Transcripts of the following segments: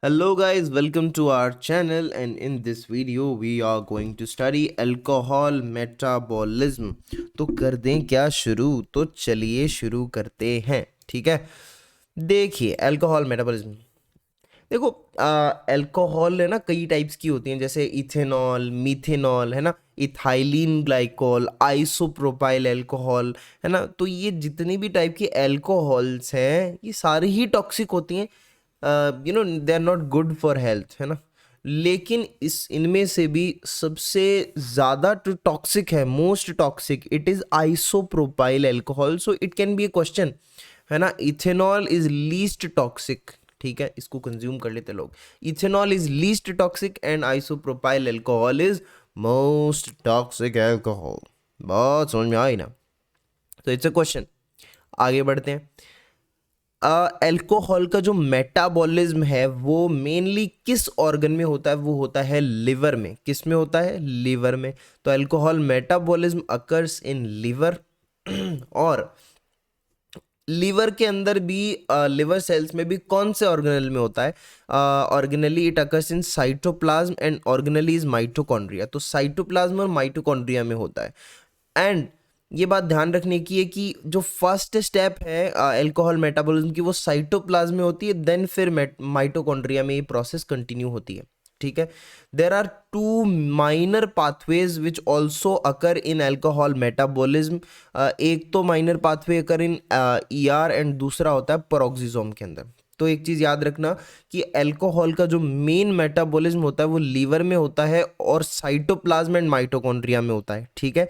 Hello guys, welcome to our channel, and in this video we are going to study alcohol metabolism। तो कर दें क्या शुरू? तो चलिए शुरू करते हैं। ठीक है, देखिए अल्कोहल मेटाबॉलिज्म। देखो अल्कोहल है ना, कई टाइप्स की होती हैं, जैसे इथेनॉल, मीथेनॉल है ना, इथाइलिन ग्लाइकोल, आइसोप्रोपाइल अल्कोहल है ना। तो ये जितनी भी टाइप की अल्कोहल्स हैं ये सारी ही टॉक्सिक होती हैं। They are not good for health, है ना। लेकिन इस इनमें से भी सबसे ज़्यादा जो टॉक्सिक है, most toxic, it is isopropyl alcohol. So it can B A question, है ना। इथेनॉल इज लीस्ट टॉक्सिक, ठीक है, इसको कंज्यूम कर लेते लोग। Ethanol is least toxic and isopropyl alcohol is most toxic alcohol. बहुत समझ में आई ना? तो इट्स अ क्वेश्चन। आगे बढ़ते हैं। अल्कोहल का जो मेटाबॉलिज्म है वो मेनली किस ऑर्गन में होता है? वो होता है लिवर में। किस में होता है? लिवर में। तो alcohol metabolism occurs in liver और लीवर के अंदर भी, लिवर सेल्स में भी कौन से ऑर्गेनल में होता है? Organelle it occurs in cytoplasm and organelle is mitochondria. तो साइटोप्लाज्म और माइटोकॉन्ड्रिया में होता है। एंड ये बात ध्यान रखने की है कि जो फर्स्ट स्टेप है अल्कोहल मेटाबॉलिज्म की, वो साइटोप्लाज्म में होती है, देन फिर माइटोकॉन्ड्रिया में ये प्रोसेस कंटिन्यू होती है। ठीक है, there are two minor pathways which also occur in alcohol metabolism. एक तो minor pathway occur in ER and दूसरा होता है पेरोक्सिसोम के अंदर। तो एक चीज़ याद रखना कि अल्कोहल का जो मेन मेटाबॉलिज्म होता है वो लीवर में होता है और साइटोप्लाज्म एंड माइटोकॉन्ड्रिया में होता है। ठीक है,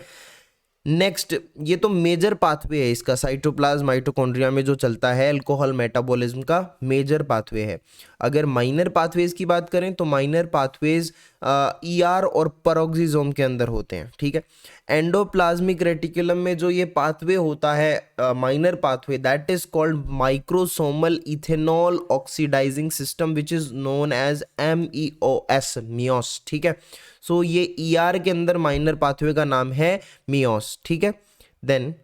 नेक्स्ट, ये तो मेजर पाथवे है इसका, साइटोप्लाज्म माइटोकॉन्ड्रिया में जो चलता है अल्कोहल मेटाबॉलिज्म का मेजर पाथवे है। अगर माइनर पाथवेज की बात करें तो माइनर पाथवेज ईआर और पेरोक्सिसोम के अंदर होते हैं। ठीक है, एंडोप्लाज्मिक रेटिकुलम में जो ये पाथवे होता है, minor pathway, that is called microsomal ethanol oxidising system which is known as MEOS, MEOS. ठीक है, सो ये ईआर के अंदर माइनर पाथवे का नाम है मियोस। ठीक है, देन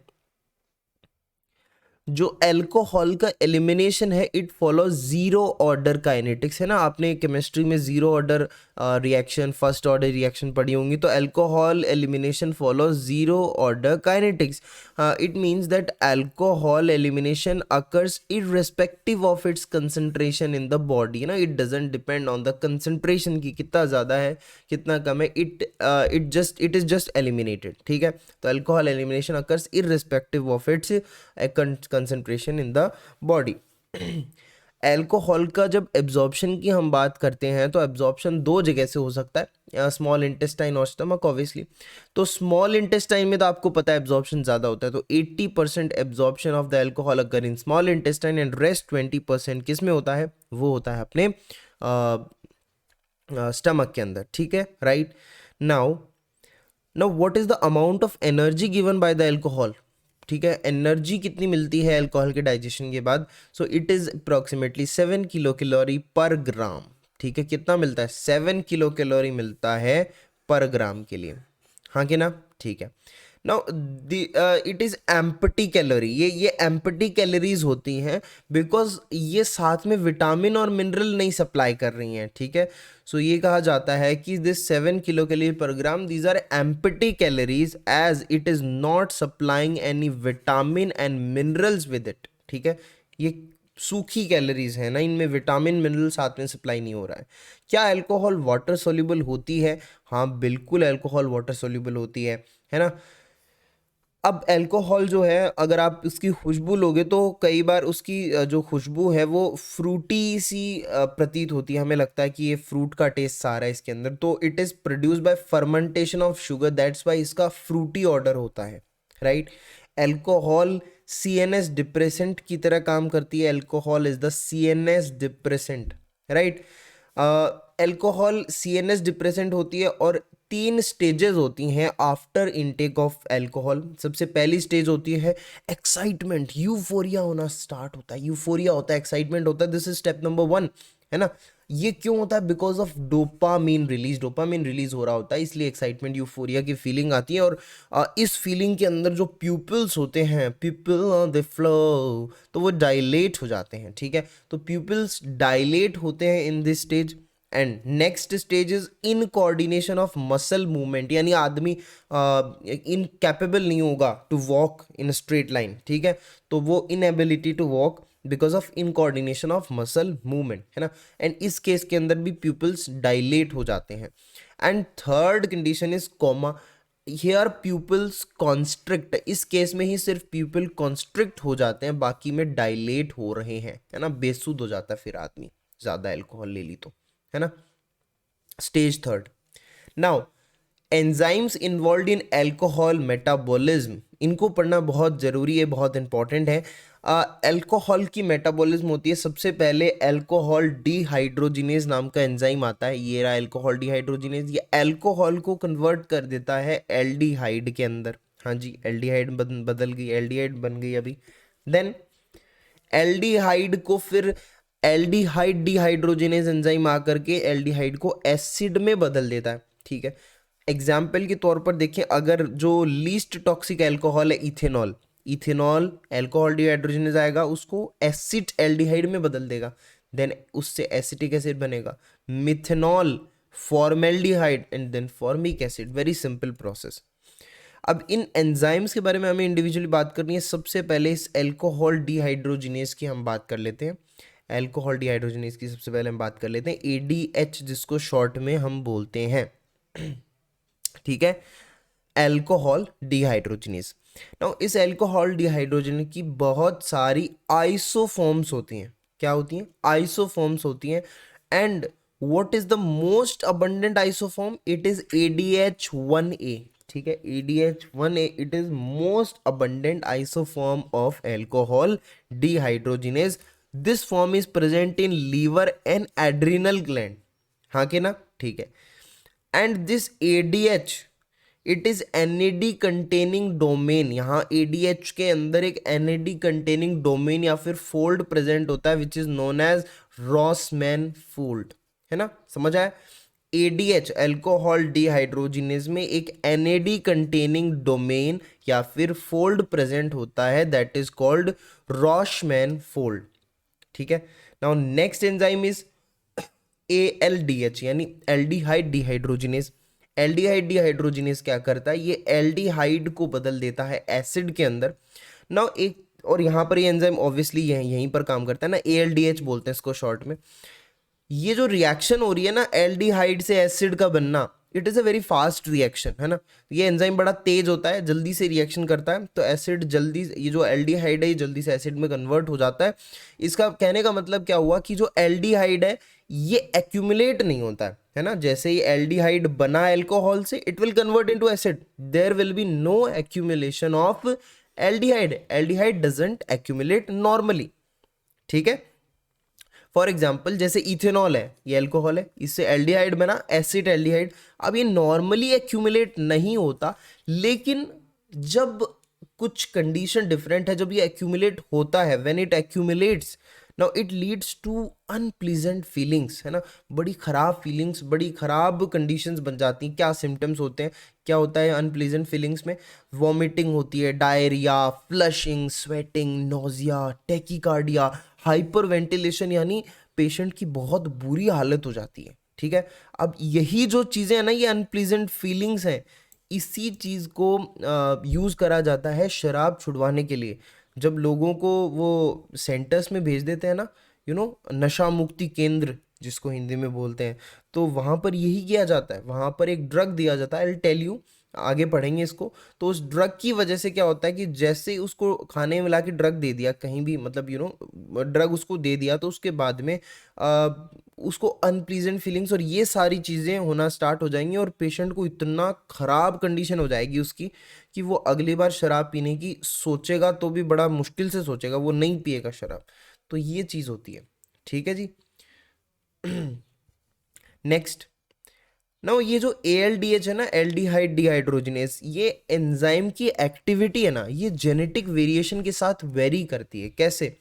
जो अल्कोहल का एलिमिनेशन है it follow zero order kinetics, है ना। आपने केमिस्ट्री में zero order reaction, first order reaction पढ़ी होंगी। तो alcohol elimination follow zero order kinetics. It means that alcohol elimination occurs irrespective of its concentration in the body, ना। It doesn't depend on the concentration की कितना ज़्यादा है कितना कम है, इट इज जस्ट एलिमिनेटेड। ठीक है, तो alcohol elimination occurs irrespective of its concentration in the body. Alcohol का जब एब्जॉर्प्शन की हम बात करते हैं तो एब्जॉर्प्शन दो जगह से हो सकता है, स्मॉल इंटेस्टाइन और स्टमक, ऑब्वियसली। तो स्मॉल इंटेस्टाइन में तो आपको पता है एब्जॉर्प्शन ज़्यादा होता है, तो 80% एब्जॉर्प्शन ऑफ द अल्कोहल अगर in small intestine and rest 20% किस में होता है? वो होता है अपने स्टमक के अंदर। ठीक है, right. Now now what is the amount of energy given by the alcohol? ठीक है, एनर्जी कितनी मिलती है अल्कोहल के डाइजेशन के बाद? So it is approximately 7 kilo calorie per ग्राम। ठीक है, कितना मिलता है? 7 किलो कैलोरी मिलता है पर ग्राम के लिए, हाँ कि ना? ठीक है। Now it is empty calorie, ये एम्प्टी कैलोरीज होती हैं बिकॉज ये साथ में विटामिन और मिनरल नहीं सप्लाई कर रही हैं। ठीक है, सो ये कहा जाता है कि this 7 kilo calorie per gram, these are empty calories as it is not supplying any vitamin and minerals with it. ठीक है, ये सूखी कैलोरीज है ना, इनमें विटामिन मिनरल साथ में सप्लाई नहीं हो रहा है। क्या अल्कोहल वाटर सोल्यूबल होती है? हाँ बिल्कुल, अल्कोहल वाटर सोल्यूबल होती है ना। अब अल्कोहल जो है, अगर आप उसकी खुशबू लोगे तो कई बार उसकी जो खुशबू है वो फ्रूटी सी प्रतीत होती है, हमें लगता है कि ये फ्रूट का टेस्ट आ रहा है इसके अंदर। तो it is produced by fermentation of sugar, that's why इसका फ्रूटी ऑर्डर होता है, राइट। अल्कोहल CNS डिप्रेसेंट की तरह काम करती है। Alcohol is the CNS depressant, right. Alcohol CNS depressant होती है और तीन स्टेजेस होती हैं आफ्टर इनटेक ऑफ अल्कोहल। सबसे पहली स्टेज होती है एक्साइटमेंट, यूफोरिया होना स्टार्ट होता है, यूफोरिया होता है, एक्साइटमेंट होता है, दिस इज स्टेप नंबर 1, है ना। ये क्यों होता है? Because of dopamine release, dopamine release हो रहा होता है, इसलिए एक्साइटमेंट यूफोरिया की फीलिंग आती है। और इस फीलिंग के अंदर जो प्यूपिल्स होते हैं, पीपल ऑन द फ्लो, तो वो डायलेट हो जाते हैं, ठीक है। तो प्यूपिल्स डायलेट होते हैं in this stage. And next stage is incoordination of muscle movement, यानी आदमी इनकैपेबल नहीं होगा to walk in straight line, ठीक है। तो वो inability to walk because of incoordination of muscle movement, है ना। एंड इस केस के अंदर भी प्यूपिल्स डायलेट हो जाते हैं। And third condition is coma, here pupils constrict, इस केस में ही सिर्फ प्यूपिल कॉन्स्ट्रिक्ट हो जाते हैं, बाकी में डायलेट हो रहे हैं, है ना। बेसुध हो जाता है फिर आदमी ज्यादा अल्कोहल ले ली तो, है ना। Stage third, now enzymes involve in alcohol metabolism, इनको पढ़ना बहुत ज़रूरी है, बहुत इंपॉर्टेंट है। अल्कोहल की मेटाबॉलिज्म होती है, सबसे पहले अल्कोहल डिहाइड्रोजिनेज नाम का एंजाइम आता है, ये रहा अल्कोहल डिहाइड्रोजिनेज, ये अल्कोहल को कन्वर्ट कर देता है एल्डिहाइड के अंदर। हाँ जी, एल्डिहाइड बदल गई, एल्डिहाइड बन गई अभी। देन एल्डिहाइड को फिर एल्डिहाइड डिहाइड्रोजिनेज एंजाइम आकर के एल्डिहाइड को एसिड में बदल देता है, ठीक है। एग्जाम्पल के तौर पर देखें, अगर जो लीस्ट टॉक्सिक अल्कोहल है इथेनॉल, इथेनॉल अल्कोहल डिहाइड्रोजिनेज आएगा, उसको एसिड एल्डिहाइड में बदल देगा, देन उससे एसिटिक एसिड बनेगा, methanol formaldehyde and then formic acid, very simple process. अब इन एंजाइम्स के बारे में हमें इंडिविजुअली बात करनी है। सबसे पहले इस अल्कोहल डिहाइड्रोजिनेज की हम बात कर लेते हैं, अल्कोहल डिहाइड्रोजिनेज की सबसे पहले हम बात कर लेते हैं, एडीएच जिसको शॉर्ट में हम बोलते हैं, ठीक है, अल्कोहल डिहाइड्रोजिनेज। नाउ इस अल्कोहल डिहाइड्रोजिनेज की बहुत सारी आइसोफॉर्म्स होती हैं, क्या होती हैं? आइसोफॉर्म्स होती हैं। And what is the most abundant isoform? It is ADH1A, ठीक है, ADH1A, it is most abundant isoform of alcohol dehydrogenase. This form is present in liver and adrenal gland, हाँ के ना, ठीक है। And this ADH, it is NAD containing domain, यहाँ ADH के अंदर एक NAD कंटेनिंग डोमेन या फिर फोल्ड प्रेजेंट होता है which is known as Rossmann fold, है ना, समझ आया। ADH अल्कोहल डिहाइड्रोजिनेज में एक NAD कंटेनिंग डोमेन या फिर फोल्ड प्रेजेंट होता है, दैट इज कॉल्ड रॉसमैन फोल्ड, ठीक है। Now next enzyme is ALDH यानी एल्डिहाइड डिहाइड्रोजिनेज। एल्डिहाइड डिहाइड्रोजिनेज क्या करता है? ये एल्डिहाइड को बदल देता है एसिड के अंदर। नाउ एक और यहाँ पर ये एंजाइम ऑब्वियसली यहीं पर काम करता है ना, ALDH बोलते हैं इसको शॉर्ट में। ये जो रिएक्शन हो रही है ना एल्डिहाइड से एसिड का बनना, it is a very fast reaction, है ना। ये एंजाइम बड़ा तेज होता है, जल्दी से रिएक्शन करता है, तो एसिड जल्दी, ये जो एल्डिहाइड है ये जल्दी से एसिड में कन्वर्ट हो जाता है। इसका कहने का मतलब क्या हुआ कि जो एल्डिहाइड है ये एक्यूमुलेट नहीं होता है ना। जैसे ही एल्डिहाइड बना अल्कोहल से, it will convert into acid, there will be no accumulation of aldehyde, aldehyde doesn't accumulate normally, ठीक है। फॉर एग्जाम्पल जैसे इथेनॉल है, ये अल्कोहल है, इससे एल्डिहाइड बना एसिड एल्डिहाइड। अब ये नॉर्मली एक्यूमुलेट नहीं होता, लेकिन जब कुछ कंडीशन डिफरेंट है, जब ये एक्यूमुलेट होता है, when it accumulates, now it leads to unpleasant feelings, है ना। बड़ी खराब फीलिंग्स, बड़ी खराब कंडीशंस बन जाती हैं। क्या सिम्टम्स होते हैं, क्या होता है अनप्लीजेंट फीलिंग्स में? वॉमिटिंग होती है, diarrhoea, flushing, sweating, nausea, tachycardia, hyper ventilation, यानी पेशेंट की बहुत बुरी हालत हो जाती है, ठीक है। अब यही जो चीज़ें हैं ना, ये अनप्लीजेंट फीलिंग्स हैं, इसी चीज़ को यूज़ करा जाता है शराब छुड़वाने के लिए। जब लोगों को वो सेंटर्स में भेज देते हैं ना, नशा मुक्ति केंद्र जिसको हिंदी में बोलते हैं, तो वहाँ पर यही किया जाता है, वहाँ पर एक ड्रग दिया जाता है, आई विल टेल यू, आगे पढ़ेंगे इसको। तो उस ड्रग की वजह से क्या होता है कि जैसे उसको खाने में मिला के ड्रग दे दिया कहीं भी, मतलब ड्रग उसको दे दिया, तो उसके बाद में उसको अनप्लीजेंट फीलिंग्स और ये सारी चीज़ें होना स्टार्ट हो जाएंगी, और पेशेंट को इतना ख़राब कंडीशन हो जाएगी उसकी कि वो अगली बार शराब पीने की सोचेगा तो भी बड़ा मुश्किल से सोचेगा, वो नहीं पिएगा शराब। तो ये चीज़ होती है, ठीक है जी। नेक्स्ट, ना ये जो ALDH है ना, एल्डिहाइड डिहाइड्रोजिनेस, ये एंजाइम की एक्टिविटी है ना, ये जेनेटिक वेरिएशन के साथ वेरी करती है। कैसे?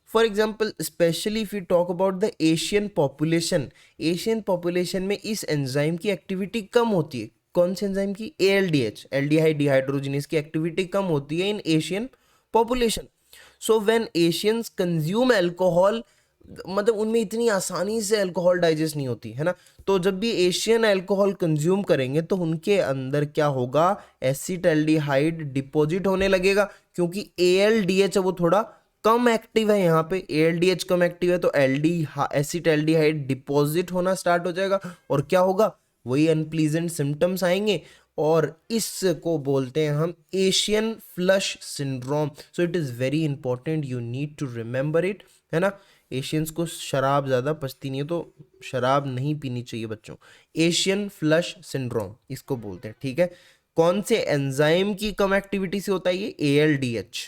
For example, specially if you talk about the Asian population, Asian population में इस एंजाइम की एक्टिविटी कम होती है। कौन से एंजाइम की? ALDH, एल्डिहाइड डिहाइड्रोजिनेस की एक्टिविटी कम होती है इन Asian population. So when Asians consume alcohol, मतलब उनमें इतनी आसानी से अल्कोहल डाइजेस्ट नहीं होती है ना, तो जब भी एशियन अल्कोहल कंज्यूम करेंगे तो उनके अंदर क्या होगा? एसिटाल्डिहाइड डिपॉजिट होने लगेगा, क्योंकि ALDH है वो थोड़ा कम एक्टिव है। यहाँ पे ALDH कम एक्टिव है तो एसिटाल्डिहाइड डिपॉजिट होना स्टार्ट हो जाएगा, और क्या होगा? वही अनप्लीजेंट सिम्टम्स आएंगे, और इसको बोलते हैं हम Asian flush syndrome. So it is very important, you need to remember it, है ना। एशियंस को शराब ज़्यादा पचती नहीं है, तो शराब नहीं पीनी चाहिए बच्चों। एशियन फ्लश सिंड्रोम इसको बोलते हैं, ठीक है। कौन से एंजाइम की कम एक्टिविटी से होता है ये? ALDH,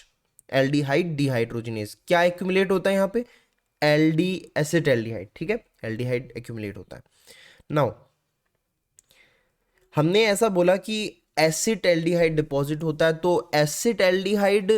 aldehyde dehydrogenase. क्या एक्यूमुलेट होता है यहाँ पे? एसिटाल्डिहाइड, ठीक है, एल्डिहाइड एक्यूमुलेट होता है। नाउ हमने ऐसा बोला कि एसिटाल्डिहाइड डिपॉजिट होता है, तो एसिटाल्डिहाइड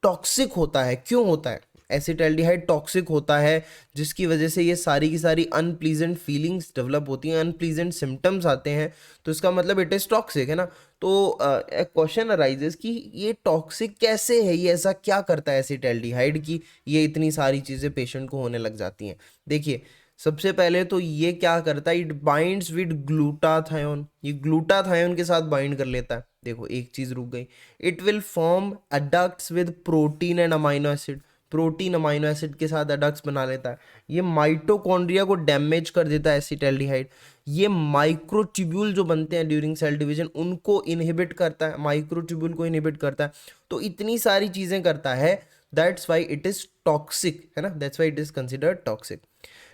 टॉक्सिक होता है। क्यों होता है? एसिटाल्डिहाइड टॉक्सिक होता है जिसकी वजह से ये सारी की सारी अनप्लीजेंट फीलिंग्स डेवलप होती हैं, अनप्लीजेंट सिम्टम्स आते हैं, तो इसका मतलब इट इज़ टॉक्सिक, है ना। तो एक क्वेश्चन अराइजेस कि ये टॉक्सिक कैसे है, ये ऐसा क्या करता है एसिटाल्डिहाइड की ये इतनी सारी चीज़ें पेशेंट को होने लग जाती हैं। देखिए, सबसे पहले तो ये क्या करता है, इट बाइंड्स विद ग्लूटाथायोन, ये ग्लूटाथायोन के साथ बाइंड कर लेता है। देखो एक चीज रुक गई, it will form adducts with protein and amino acid, protein amino acid के साथ अडक्ट्स बना लेता है। ये माइटोकॉन्ड्रिया को डैमेज कर देता है एसिटाल्डिहाइड। ये माइक्रोट्यूब्यूल जो बनते हैं ड्यूरिंग सेल डिवीजन उनको इनहिबिट करता है, माइक्रोट्यूब्यूल को इनहिबिट करता है। तो इतनी सारी चीजें करता है, that's why it is toxic, है ना, that's why it is considered toxic.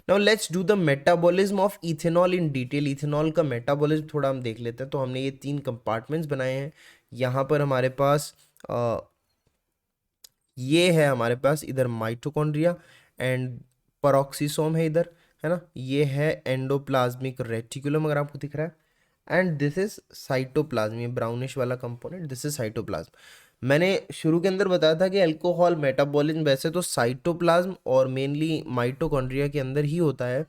Now let's do the metabolism of ethanol in detail. Ethanol का मेटाबॉलिज्म थोड़ा हम देख लेते हैं। तो हमने ये 3 कंपार्टमेंट्स बनाए हैं। यहाँ पर हमारे पास ये है, हमारे पास इधर माइटोकॉन्ड्रिया एंड पेरोक्सिसोम है इधर, है ना। ये है एंडोप्लाज्मिक रेटिकुलम, अगर आपको दिख रहा है, एंड दिस इज साइटोप्लाज्म, ये ब्राउनिश वाला कंपोनेंट, दिस इज साइटोप्लाज्म। मैंने शुरू के अंदर बताया था कि अल्कोहल मेटाबॉलिज्म वैसे तो साइटोप्लाज्म और मेनली माइटोकॉन्ड्रिया के अंदर ही होता है,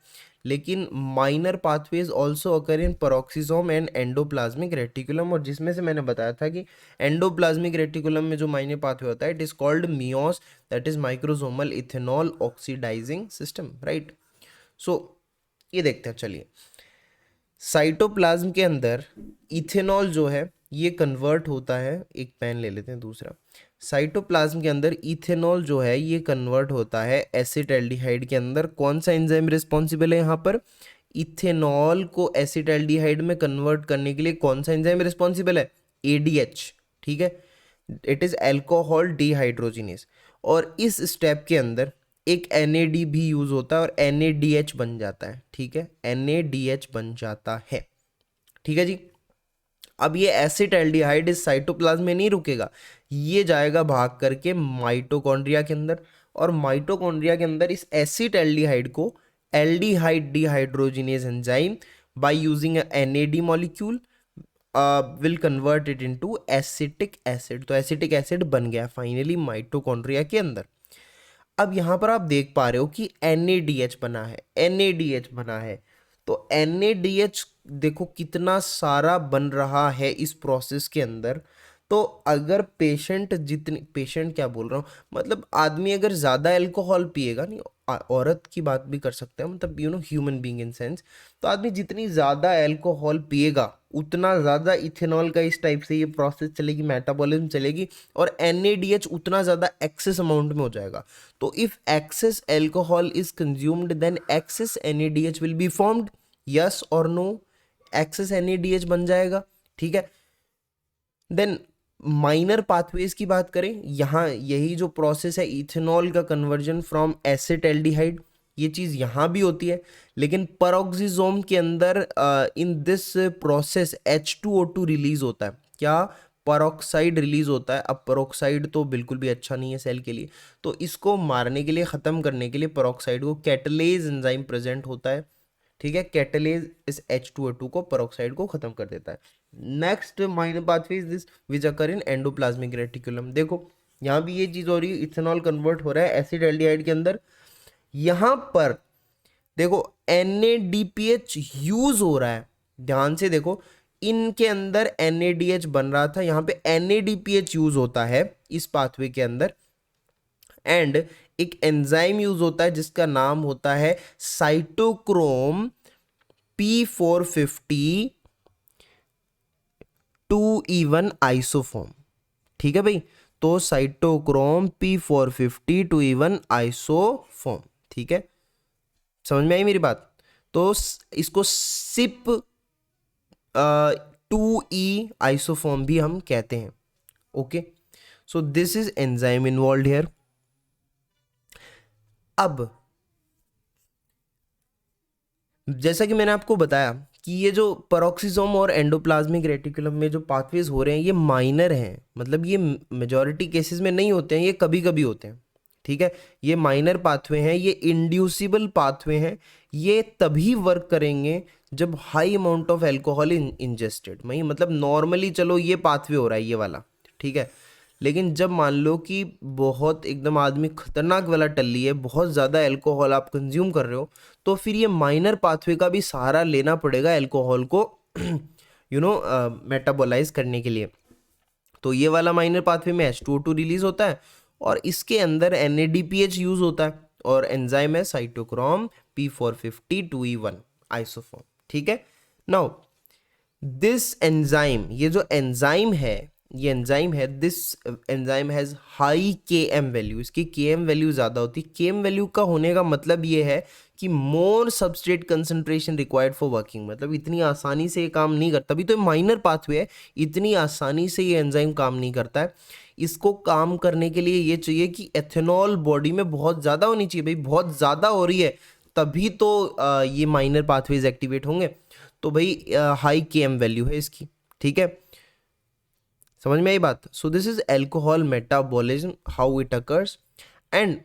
लेकिन minor pathways also occur in peroxisome and endoplasmic reticulum, और जिसमें से मैंने बताया था कि एंडोप्लाज्मिक रेटिकुलम में जो माइनर पाथवे होता है it is called MEOS, that is microsomal ethanol oxidising system, right. So ये देखते हैं, चलिए। साइटोप्लाज्म के अंदर इथेनॉल जो है ये कन्वर्ट होता है, एक पेन ले लेते हैं दूसरा। साइटोप्लाज्म के अंदर इथेनॉल जो है ये कन्वर्ट होता है एसिटाल्डिहाइड के अंदर। कौन सा एंजाइम रिस्पॉन्सिबल है यहाँ पर? इथेनॉल को एसिटाल्डिहाइड में कन्वर्ट करने के लिए कौन सा एंजाइम रिस्पॉन्सिबल है? ADH, ठीक है, इट इज अल्कोहल डिहाइड्रोजिनेस। और इस स्टेप के अंदर एक NAD भी यूज होता है और NADH बन जाता है, ठीक है, NADH बन जाता है, ठीक है जी। अब ये एसिटाल्डिहाइड इस साइटोप्लाज्म में नहीं रुकेगा, ये जाएगा भाग करके माइटोकॉन्ड्रिया के अंदर, और माइटोकॉन्ड्रिया के अंदर इस एसिटाल्डिहाइड को aldehyde dehydrogenase enzyme by using NAD molecule will convert it into acetic acid. तो एसिटिक एसिड बन गया फाइनली माइटोकॉन्ड्रिया के अंदर। अब यहाँ पर आप देख पा रहे हो कि NADH बना है, NADH बना है। तो NADH देखो कितना सारा बन रहा है इस प्रोसेस के अंदर। तो अगर पेशेंट क्या बोल रहा हूँ, मतलब आदमी अगर ज़्यादा अल्कोहल पिएगा, नहीं औरत की बात भी कर सकते हैं, मतलब ह्यूमन बीइंग इन सेंस, तो आदमी जितनी ज़्यादा अल्कोहल पिएगा उतना ज़्यादा इथेनॉल का इस टाइप से ये प्रोसेस चलेगी, मेटाबॉलिज्म चलेगी, और NADH उतना ज़्यादा एक्सेस अमाउंट में हो जाएगा। तो if excess alcohol is consumed then excess NADH will be formed, yes और नो? एक्सेस NADH बन जाएगा, ठीक है। देन माइनर पाथवेज की बात करें, यहाँ यही जो प्रोसेस है इथेनॉल का कन्वर्जन फ्रॉम एसिटाल्डिहाइड, ये चीज़ यहाँ भी होती है, लेकिन पेरोक्सिसोम के अंदर in this process H2O2 release होता है। क्या? पेरोक्साइड रिलीज होता है। अब पेरोक्साइड तो बिल्कुल भी अच्छा नहीं है सेल के लिए, तो इसको मारने के लिए, ख़त्म करने के लिए पेरोक्साइड को कैटलेज एंजाइम प्रेजेंट होता है, ठीक है, कैटलेज इस H2O2 को पेरोक्साइड को खत्म कर देता है। Next minor pathway is this which occur in endoplasmic reticulum. देखो यहाँ भी ये चीज हो रही है, इथेनॉल कन्वर्ट हो रहा है एसिड एल्डिहाइड के अंदर। यहां पर देखो NADPH यूज हो रहा है, ध्यान से देखो, इनके अंदर NADH बन रहा था, यहां पे NADPH यूज होता है इस पाथवे के अंदर। एंड एक एंजाइम यूज होता है जिसका नाम होता है साइटोक्रोम P450 2E1 आइसोफॉर्म। ठीक है भाई, तो साइटोक्रोम P450 2E1 आइसोफॉर्म। ठीक है, समझ में आई मेरी बात? तो इसको सिप 2E आइसोफॉर्म भी हम कहते हैं। Okay, so this is enzyme involve here. अब जैसा कि मैंने आपको बताया कि ये जो पेरोक्सिसोम और एंडोप्लाज्मिक रेटिकुलम में जो पाथवेज हो रहे हैं ये माइनर हैं, मतलब ये मेजॉरिटी केसेस में नहीं होते हैं, ये कभी कभी होते हैं। ठीक है, ये माइनर पाथवे हैं, ये इंड्यूसिबल पाथवे हैं। ये तभी वर्क करेंगे जब high amount of alcohol ingested, मतलब नॉर्मली चलो ये पाथवे हो रहा है ये वाला, ठीक है, लेकिन जब मान लो कि बहुत एकदम आदमी खतरनाक वाला टल्ली है, बहुत ज़्यादा अल्कोहल आप कंज्यूम कर रहे हो, तो फिर ये माइनर पाथवे का भी सहारा लेना पड़ेगा अल्कोहल को मेटाबोलाइज करने के लिए। तो ये वाला माइनर पाथवे में H2O2 रिलीज होता है और इसके अंदर NADPH यूज होता है और एंजाइम है साइटोक्रोम P450 2E1 आइसोफॉर्म। ठीक है, नाउ दिस एंजाइम, ये जो एंजाइम है, ये एंजाइम है, this enzyme has high Km value, इसकी Km वैल्यू ज़्यादा होती है। Km वैल्यू का होने का मतलब ये है कि more substrate concentration required for working, मतलब इतनी आसानी से ये काम नहीं करता, तभी तो माइनर पाथवे है, इतनी आसानी से ये एंजाइम काम नहीं करता है। इसको काम करने के लिए ये चाहिए कि एथेनॉल बॉडी में बहुत ज़्यादा होनी चाहिए, भाई बहुत ज़्यादा हो रही है तभी तो ये माइनर पाथवेज एक्टिवेट होंगे। तो भाई हाई Km वैल्यू है इसकी। ठीक है, समझ में आई बात? सो this is alcohol metabolism, how it occurs. And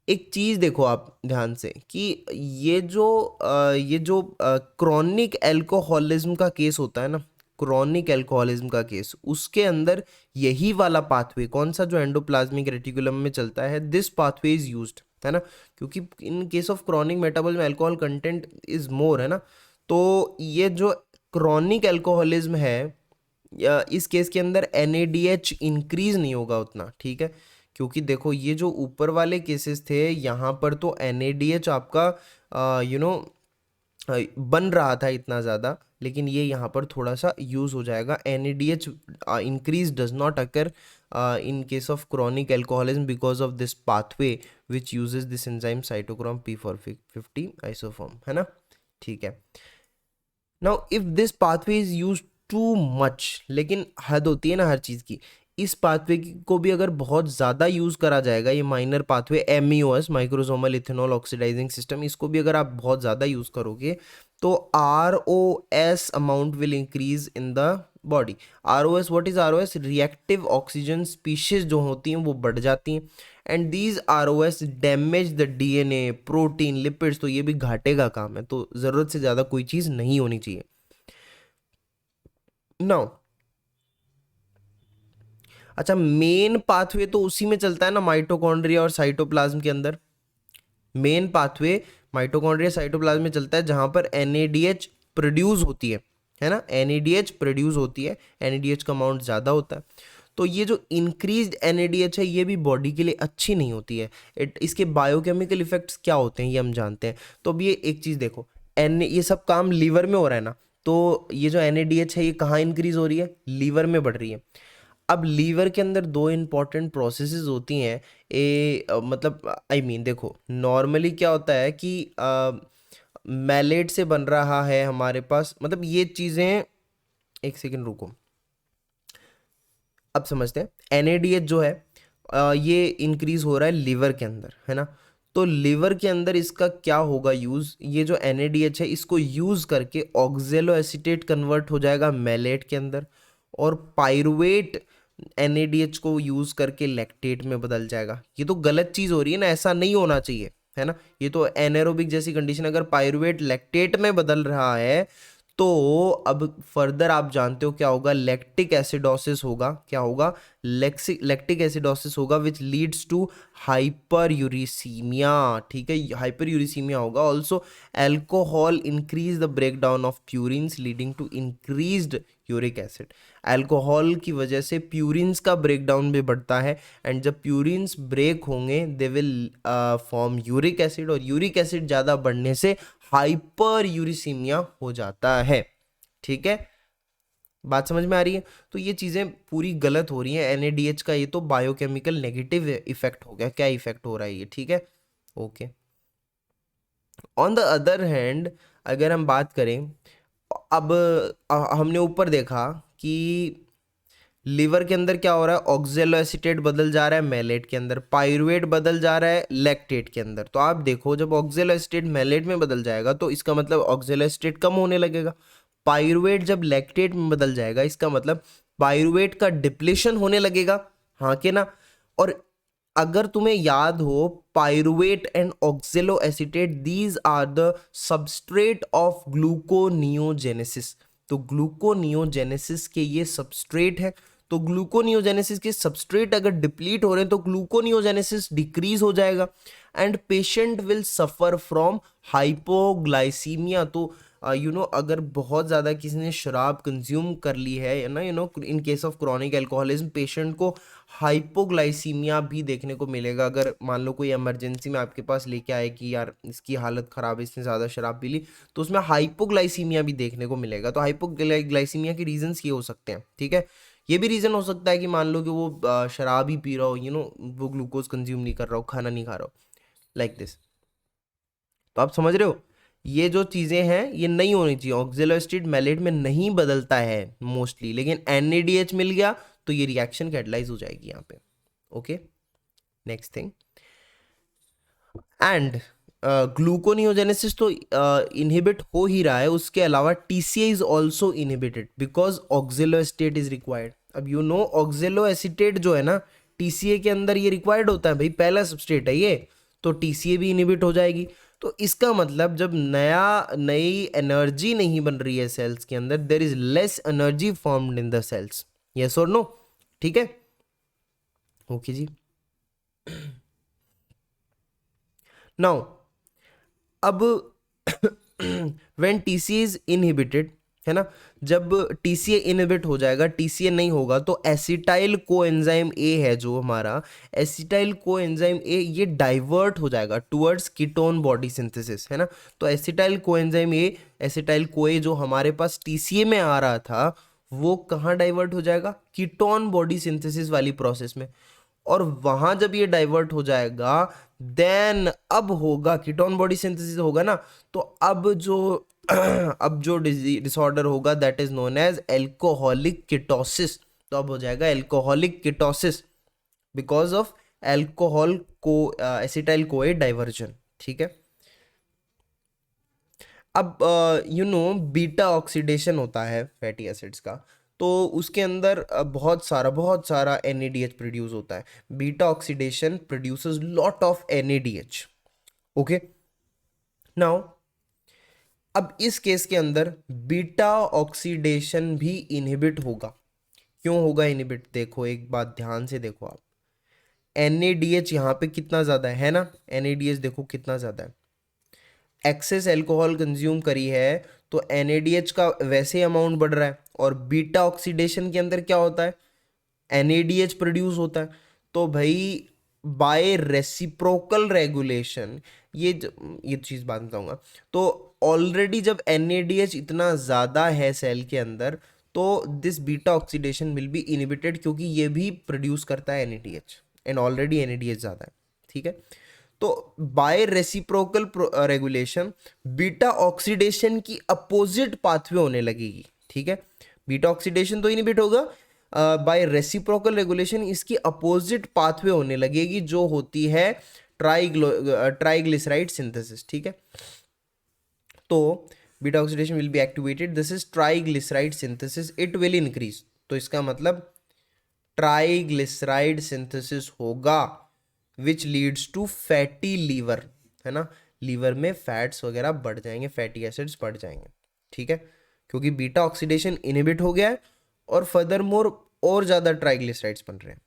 एक चीज देखो आप ध्यान से कि ये जो क्रॉनिक एल्कोहलिज्म का केस होता है ना, क्रॉनिक एल्कोहलिज्म का केस, उसके अंदर यही वाला पाथवे, कौन सा, जो एंडोप्लाज्मिक रेटिकुलम में चलता है, दिस पाथवे इज यूज्ड, है ना, क्योंकि इन case of chronic metabolism alcohol content is more, है ना। तो ये जो क्रॉनिक एल्कोहलिज्म है, इस केस के अंदर NADH इंक्रीज नहीं होगा उतना। ठीक है, क्योंकि देखो ये जो ऊपर वाले केसेस थे यहाँ पर तो NADH आपका बन रहा था इतना ज़्यादा, लेकिन ये यहाँ पर थोड़ा सा यूज़ हो जाएगा। NADH increase does not occur in case of chronic alcoholism because of this pathway which uses this enzyme cytochrome P450 isoform, है ना। ठीक है, now if this pathway is use too much, लेकिन हद होती है ना हर चीज़ की, इस पाथवे को भी अगर बहुत ज़्यादा यूज़ करा जाएगा, ये minor pathway MEOS microsomal ethanol oxidising system, इसको भी अगर आप बहुत ज़्यादा यूज़ करोगे तो ROS amount will increase in the body. ROS, what is ROS? Reactive oxygen species जो होती हैं वो बढ़ जाती हैं, and these ROS damage the DNA, protein, lipids, तो ये भी घाटे का काम है, तो ज़रूरत से ज़्यादा कोई चीज़ नहीं होनी चाहिए। नाउ अच्छा, मेन पाथवे तो उसी में चलता है ना, माइटोकॉन्ड्रिया और साइटोप्लाज्म के अंदर। मेन पाथवे माइटोकॉन्ड्रिया साइटोप्लाज्म में चलता है जहां पर NADH प्रोड्यूस होती है ना, NADH प्रोड्यूस होती है, NADH का अमाउंट ज़्यादा होता है। तो ये जो इंक्रीज्ड NADH है ये भी बॉडी के लिए अच्छी नहीं होती है। इसके बायोकेमिकल इफेक्ट्स क्या होते हैं ये हम जानते हैं। तो अब ये एक चीज़ देखो, ये सब काम लीवर में हो रहा है ना, तो ये जो NADH है ये कहाँ इंक्रीज हो रही है? लीवर में बढ़ रही है। अब लीवर के अंदर दो इंपॉर्टेंट प्रोसेसेस होती हैं, मतलब देखो नॉर्मली क्या होता है कि मैलेट से बन रहा है हमारे पास, मतलब ये चीज़ें, एक सेकंड रुको, अब समझते हैं। NADH जो है ये इंक्रीज हो रहा है लीवर के अंदर, है ना। तो लीवर के अंदर इसका क्या होगा यूज़? ये जो NADH है इसको यूज़ करके ऑक्जेलो एसीटेट कन्वर्ट हो जाएगा मैलेट के अंदर, और पाइरुवेट NADH को यूज़ करके लैक्टेट में बदल जाएगा। ये तो गलत चीज़ हो रही है ना, ऐसा नहीं होना चाहिए। है ना। ये तो एनारोबिक जैसी कंडीशन, अगर पायरुवेट लैक्टेट में बदल रहा है तो अब फर्दर आप जानते हो क्या होगा, लैक्टिक एसिडोसिस होगा। क्या होगा, लैक्टिक एसिडोसिस होगा which leads to hyperuricaemia. ठीक है, हाइपर यूरिसीमिया होगा। Also alcohol increase the breakdown of purines leading to increased uric acid. Alcohol की वजह से प्यूरिन्स का ब्रेक डाउन भी बढ़ता है, एंड जब प्यूरिन्स ब्रेक होंगे they will form uric acid, और यूरिक एसिड ज़्यादा बढ़ने से हाइपर यूरिसीमिया हो जाता है। ठीक है, बात समझ में आ रही है। तो ये चीज़ें पूरी गलत हो रही हैं। एनएडीएच का ये तो बायोकेमिकल नेगेटिव इफेक्ट हो गया। क्या इफेक्ट हो रहा है ये, ठीक है, okay. On the other hand अगर हम बात करें, अब हमने ऊपर देखा कि लीवर के अंदर क्या हो रहा है, ऑक्जेलो एसीटेट बदल जा रहा है मेलेट के अंदर, पायरुवेट बदल जा रहा है लैक्टेट के अंदर। तो आप देखो जब ऑक्जेलो एसीटेट मेलेट में बदल जाएगा तो इसका मतलब ऑक्जेलो एसीटेट कम होने लगेगा। पायरुवेट जब लैक्टेट में बदल जाएगा इसका मतलब पायरुवेट का डिप्लेशन होने लगेगा, हाँ के ना। और अगर तुम्हें याद हो, pyruvate and oxaloacetate these are the substrate of gluconeogenesis. तो ग्लूकोनियोजेनेसिस के ये सबस्ट्रेट है। तो ग्लूकोनियोजेनेसिस के सबस्ट्रेट अगर डिप्लीट हो रहे हैं तो ग्लूकोनियोजेनेसिस डिक्रीज हो जाएगा, and patient will suffer from hypoglycaemia. तो अगर बहुत ज़्यादा किसी ने शराब कंज्यूम कर ली है ना, इन case of chronic alcoholism patient को हाइपोग्लाइसीमिया भी देखने को मिलेगा। अगर मान लो कोई इमरजेंसी में आपके पास लेके आए कि यार इसकी हालत ख़राब है, इसने ज़्यादा शराब पी ली, तो उसमें हाइपोग्लाइसीमिया भी देखने को मिलेगा। तो हाइपोग्लाइसीमिया के रीजंस ये हो सकते हैं, ठीक है। ये भी रीज़न हो सकता है कि मान लो कि वो शराब ही पी रहा हो, वो ग्लूकोज कंज्यूम नहीं कर रहा हो, खाना नहीं खा रहा हो, लाइक दिस। तो आप समझ रहे हो, ये जो चीज़ें हैं ये नहीं होनी चाहिए। ऑक्जेलो एसिड मेलेट में नहीं बदलता है मोस्टली, लेकिन एनएडीएच मिल गया तो ये रिएक्शन कैटलाइज हो जाएगी यहाँ पे। Okay, next thing, and gluconeogenesis तो इनहिबिट हो ही रहा है, उसके अलावा TCA is also inhibited because ऑक्जेलो acetate is required. अब ऑक्जेलो एसिटेट जो है ना टीसीए के अंदर ये रिक्वायर्ड होता है भाई, पहला सबस्ट्रेट है ये, तो टीसीए भी इनहिबिट हो जाएगी। तो इसका मतलब जब नई एनर्जी नहीं बन रही है सेल्स के अंदर, there is less energy formed in the cells, yes और नो, ठीक है, ओके जी। नाउ अब व्हेन टीसीए इज इनहिबिटेड, है ना, जब टीसीए इनहिबिट हो जाएगा, टीसीए नहीं होगा तो एसिटाइल कोएंजाइम ए है जो हमारा, एसिटाइल कोएंजाइम ए ये डाइवर्ट हो जाएगा टुवर्ड्स कीटोन बॉडी सिंथेसिस, है ना। तो acetyl coenzyme A, acetyl CoA जो हमारे पास टीसीए में आ रहा था, वो कहाँ डाइवर्ट हो जाएगा, कीटोन बॉडी सिंथेसिस वाली प्रोसेस में। और वहां जब ये डाइवर्ट हो जाएगा देन अब होगा कीटोन बॉडी सिंथेसिस होगा ना, तो अब जो अब जो डिसऑर्डर होगा that is known as alcoholic ketosis. तो अब हो जाएगा alcoholic ketosis because of alcohol को एसिटाइल कोए डाइवर्जन, ठीक है। अब बीटा ऑक्सीडेशन होता है फैटी एसिड्स का, तो उसके अंदर बहुत सारा NADH प्रोड्यूस होता है। Beta oxidation produces lot of NADH, okay. Now अब इस केस के अंदर बीटा ऑक्सीडेशन भी इनहिबिट होगा। क्यों होगा इनहिबिट, देखो एक बात ध्यान से देखो आप, NADH यहाँ पे कितना ज़्यादा है ना, NADH देखो कितना ज़्यादा है, एक्सेस अल्कोहल कंज्यूम करी है तो NADH का वैसे ही अमाउंट बढ़ रहा है, और बीटा ऑक्सीडेशन के अंदर क्या होता है, NADH प्रोड्यूस होता है। तो भाई बाय रेसिप्रोकल रेगुलेशन, ये चीज़ बात बताऊंगा। तो ऑलरेडी जब NADH इतना ज़्यादा है सेल के अंदर, तो this beta oxidation will B inhibited, क्योंकि ये भी प्रोड्यूस करता है NADH, एंड ऑलरेडी NADH ज़्यादा है, ठीक है। तो by reciprocal regulation beta oxidation की अपोजिट पाथवे होने लगेगी, ठीक है। बीटा ऑक्सीडेशन तो इनहिबिट होगा, बाय रेसिप्रोकल रेगुलेशन इसकी अपोजिट पाथवे होने लगेगी जो होती है ट्राइग्लिसराइड सिंथेसिस, ठीक है। तो beta oxidation will be activated, this is triglyceride synthesis, it will increase. तो इसका मतलब ट्राइग्लिसराइड सिंथेसिस होगा which leads to fatty liver, है ना, लीवर में फैट्स वगैरह बढ़ जाएंगे, फैटी एसिड्स बढ़ जाएंगे, ठीक है, क्योंकि बीटा ऑक्सीडेशन इनहिबिट हो गया है और फर्दर मोर और ज़्यादा ट्राइग्लिसराइड्स बन रहे हैं,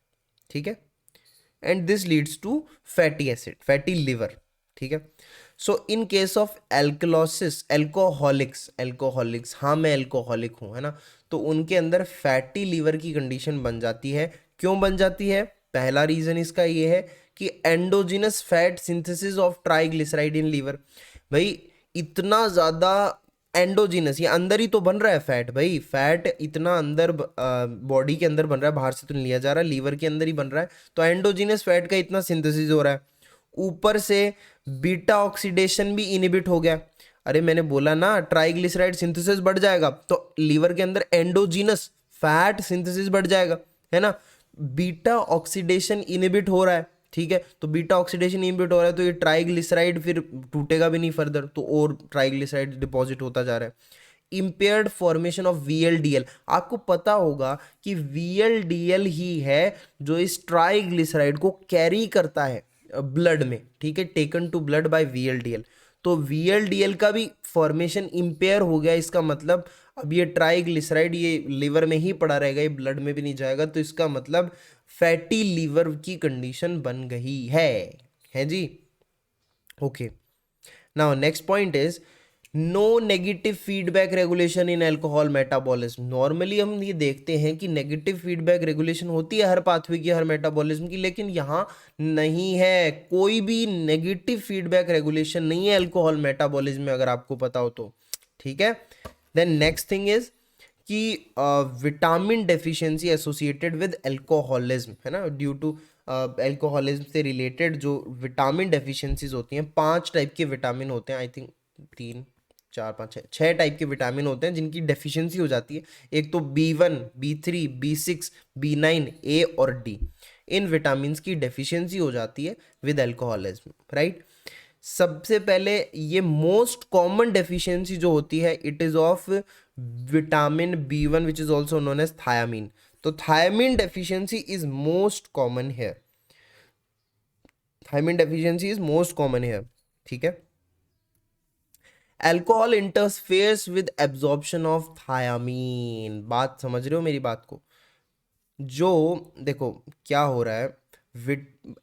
ठीक है, and this leads to fatty acid, fatty liver, ठीक है। So in case of alkalosis, alcoholics, हाँ मैं एल्कोहलिक हूँ, है ना, तो उनके अंदर फैटी लीवर की कंडीशन बन जाती है। क्यों बन जाती है? पहला रीजन इसका ये है कि endogenous fat synthesis of triglyceride in liver. भाई इतना ज़्यादा एंडोजिनस, ये अंदर ही तो बन रहा है फैट, भाई फैट इतना अंदर बॉडी के अंदर बन रहा है, बाहर से तो नहीं लिया जा रहा, लीवर के अंदर ही बन रहा है, तो एंडोजिनस फैट का इतना सिंथेसिस हो रहा है, ऊपर से बीटा ऑक्सीडेशन भी इनहिबिट हो गया। अरे मैंने बोला ना ट्राइग्लिसराइड सिंथेसिस बढ़ जाएगा तो लीवर के अंदर एंडोजिनस फैट सिंथेसिस बढ़ जाएगा, है ना, बीटा ऑक्सीडेशन इनहिबिट हो रहा है, ठीक है, तो बीटा ऑक्सीडेशन इनहिबिट हो रहा है तो ये ट्राइग्लिसराइड फिर टूटेगा भी नहीं फर्दर, तो और ट्राइग्लिसराइड डिपॉजिट होता जा रहा है। इम्पेयर्ड फॉर्मेशन ऑफ वीएलडीएल, आपको पता होगा कि वीएलडीएल ही है जो इस ट्राइग्लिसराइड को कैरी करता है ब्लड में, ठीक है, taken to blood by VLDL. तो वीएलडीएल का भी फॉर्मेशन इम्पेयर हो गया, इसका मतलब अब ये ट्राइग्लिसराइड ये लिवर में ही पड़ा रहेगा, ये ब्लड में भी नहीं जाएगा, तो इसका मतलब फैटी लीवर की कंडीशन बन गई है जी। Okay, now next point is no negative feedback regulation in alcohol metabolism. Normally हम ये देखते हैं कि नेगेटिव फीडबैक रेगुलेशन होती है हर पाथवे की, हर मेटाबॉलिज्म की, लेकिन यहाँ नहीं है, कोई भी नेगेटिव फीडबैक रेगुलेशन नहीं है अल्कोहल मेटाबॉलिज्म में, अगर आपको पता हो तो, ठीक है। देन नेक्स्ट थिंग इज कि vitamin deficiency associated with alcoholism, है ना, ड्यू टू अल्कोहलिज्म से रिलेटेड जो विटामिन डेफिशिएंसीज होती हैं, 5 टाइप के विटामिन होते हैं, आई थिंक 3 4 5 6 टाइप के विटामिन होते हैं जिनकी डेफिशिएंसी हो जाती है। एक तो B1, B3, B6, B9, A और D, इन विटामिन की डेफिशिएंसी हो जाती है विद अल्कोहलिज्म, राइट। सबसे पहले ये मोस्ट कॉमन डेफिशिएंसी जो होती है it is of vitamin B1 which is also known as thiamine. तो thiamine deficiency is most common here, thiamine deficiency is most common here, ठीक है। Alcohol interferes with absorption of thiamine, बात समझ रहे हो मेरी बात को? जो देखो क्या हो रहा है,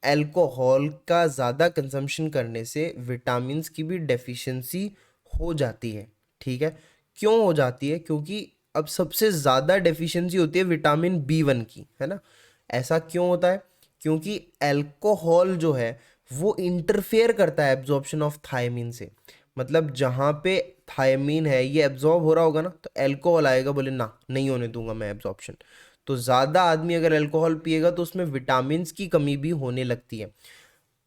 अल्कोहल का ज़्यादा कंजम्पशन करने से विटामिन्स की भी डेफिशिएंसी हो जाती है, ठीक है। क्यों हो जाती है? क्योंकि अब सबसे ज़्यादा डेफिशिएंसी होती है विटामिन B1 की, है ना। ऐसा क्यों होता है? क्योंकि अल्कोहल जो है वो इंटरफेयर करता है एब्जॉर्प्शन ऑफ थायमीन से, मतलब जहाँ पे थायमीन है ये एब्जॉर्ब हो रहा होगा ना, तो अल्कोहल आएगा, बोले ना नहीं होने दूंगा मैं एब्जॉर्प्शन। तो ज़्यादा आदमी अगर अल्कोहल पिएगा तो उसमें विटामिन की कमी भी होने लगती है।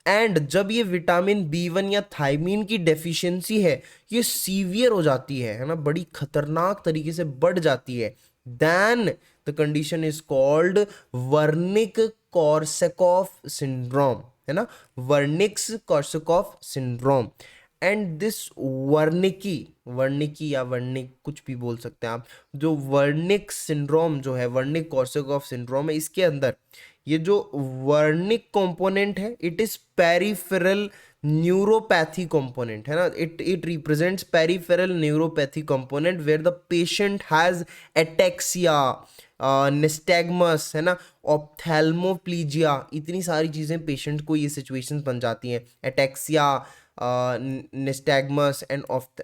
एंड जब ये विटामिन B1 या थायमीन की डेफिशिएंसी है ये सीवियर हो जाती है ना, बड़ी खतरनाक तरीके से बढ़ जाती है, then the condition is called Wernicke Korsakoff syndrome, है ना, Wernicke's Korsakoff syndrome. And this Wernicke या वर्निक कुछ भी बोल सकते हैं आप, जो वर्निक सिंड्रोम जो है, वर्निक कॉर्सैकॉफ सिंड्रोम है, इसके अंदर ये जो वर्निक कंपोनेंट है it is peripheral neuropathy component, है ना, it represents peripheral neuropathy component where the patient has ataxia, nystagmus, है ना, ऑप्थेल्मोप्लीजिया, इतनी सारी चीज़ें पेशेंट को ये सिचुएशंस बन जाती हैं, एटेक्सिया, निस्टैग्मस एंड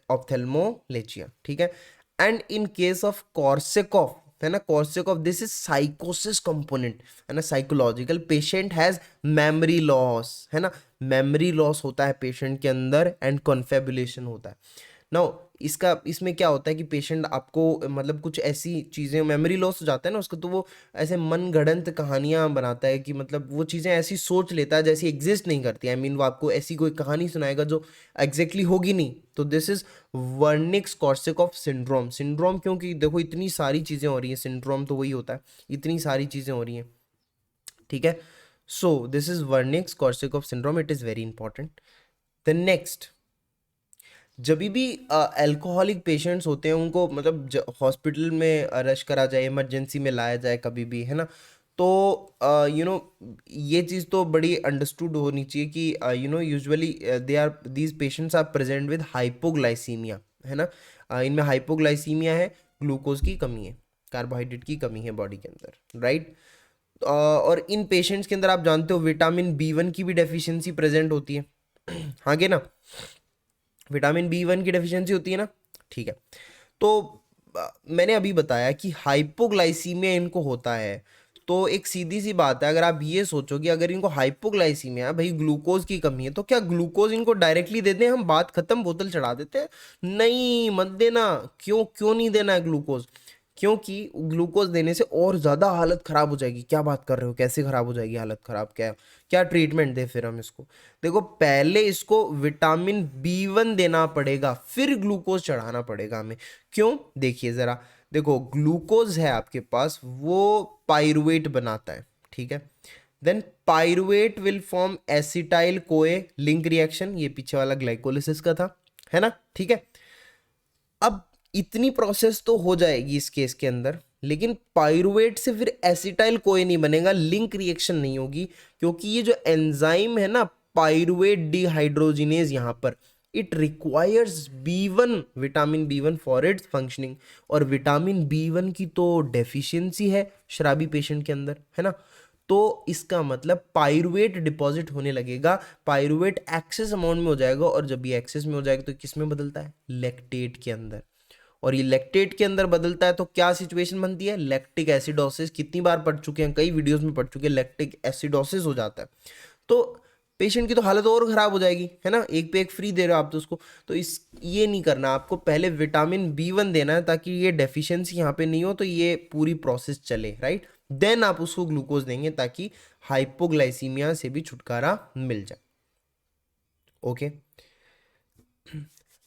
ऑप्थेल्मोप्लीजिया, ठीक है। एंड इन केस ऑफ कॉर्सैकॉफ, है ना, कॉर्सैकॉफ दिस इज साइकोसिस कंपोनेंट, है ना, psychological, patient has memory loss, है ना, मेमोरी लॉस होता है पेशेंट के अंदर एंड कॉन्फेबुलेशन होता है। नाउ इसमें क्या होता है कि पेशेंट आपको मतलब कुछ ऐसी चीज़ें, मेमोरी लॉस हो जाता है ना उसको, तो वो ऐसे मन गढ़ंत कहानियाँ बनाता है कि मतलब वो चीज़ें ऐसी सोच लेता है जैसी एग्जिस्ट नहीं करती, आई मीन वो आपको ऐसी कोई कहानी सुनाएगा जो एग्जैक्टली होगी नहीं। तो this is Wernicke's Korsakoff syndrome, syndrome क्योंकि देखो इतनी सारी चीज़ें हो रही हैं, सिंड्रोम तो वही होता है, इतनी सारी चीज़ें हो रही हैं, ठीक है। So this is Wernicke's Korsakoff syndrome, it is very important. The next, जब भी अल्कोहलिक पेशेंट्स होते हैं उनको मतलब हॉस्पिटल में रश करा जाए, इमरजेंसी में लाया जाए कभी भी, है ना, तो ये चीज़ तो बड़ी अंडरस्टूड होनी चाहिए कि usually they are these patients are present with hypoglycaemia, है ना। इनमें हाइपोग्लाइसीमिया है, ग्लूकोज की कमी है, कार्बोहाइड्रेट की कमी है बॉडी के अंदर, राइट। और इन पेशेंट्स के अंदर आप जानते हो विटामिन B1 की भी डेफिशिएंसी प्रेजेंट होती है। हाँ के ना, विटामिन B1 की डेफिशिएंसी होती है ना, ठीक है। तो मैंने अभी बताया कि हाइपोग्लाइसीमिया इनको होता है, तो एक सीधी सी बात है, अगर आप ये सोचो कि अगर इनको हाइपोग्लाइसीमिया है, भाई ग्लूकोज की कमी है, तो क्या ग्लूकोज इनको डायरेक्टली दे दें, हम बात खत्म, बोतल चढ़ा देते हैं? नहीं, मत देना। क्यों क्यों नहीं देना है ग्लूकोज? क्योंकि ग्लूकोज देने से और ज़्यादा हालत ख़राब हो जाएगी। क्या बात कर रहे हो, कैसे ख़राब हो जाएगी हालत ख़राब? क्या क्या ट्रीटमेंट दे फिर हम इसको? देखो, पहले इसको विटामिन B1 देना पड़ेगा, फिर ग्लूकोज चढ़ाना पड़ेगा हमें। क्यों? देखिए ज़रा, देखो ग्लूकोज है आपके पास, वो पाइरुवेट बनाता है, ठीक है। Then pyruvate will form acetyl CoA link reaction, ये पीछे वाला ग्लाइकोलिसिस का था, है ना, ठीक है। अब इतनी प्रोसेस तो हो जाएगी इस केस के अंदर, लेकिन पाइरुवेट से फिर एसिटाइल कोई नहीं बनेगा, लिंक रिएक्शन नहीं होगी, क्योंकि ये जो एंजाइम है ना, पाइरुवेट डिहाइड्रोजिनेज, यहाँ पर it requires B1, vitamin B1 for its functioning. और विटामिन B1 की तो डेफिशिएंसी है शराबी पेशेंट के अंदर, है ना। तो इसका मतलब पाइरुवेट डिपॉजिट होने लगेगा, पाइरुवेट एक्सेस अमाउंट में हो जाएगा, और जब ये एक्सेस में हो जाएगा तो किस में बदलता है? लैक्टेट के अंदर। और ये लैक्टेट के अंदर बदलता है तो क्या सिचुएशन बनती है? Lactic acidosis. कितनी बार पढ़ चुके हैं, कई वीडियोस में पढ़ चुके हैं, लैक्टिक एसिडोसिस हो जाता है। तो पेशेंट की तो हालत और खराब हो जाएगी, है ना। एक पे एक फ्री दे रहे हो आप तो उसको, तो इस ये नहीं करना आपको, पहले विटामिन B1 देना है, ताकि ये डेफिशिएंसी यहाँ पे नहीं हो, तो ये पूरी प्रोसेस चले, राइट। देन आप उसको ग्लूकोज देंगे, ताकि हाइपोग्लाइसीमिया से भी छुटकारा मिल जाए। Okay,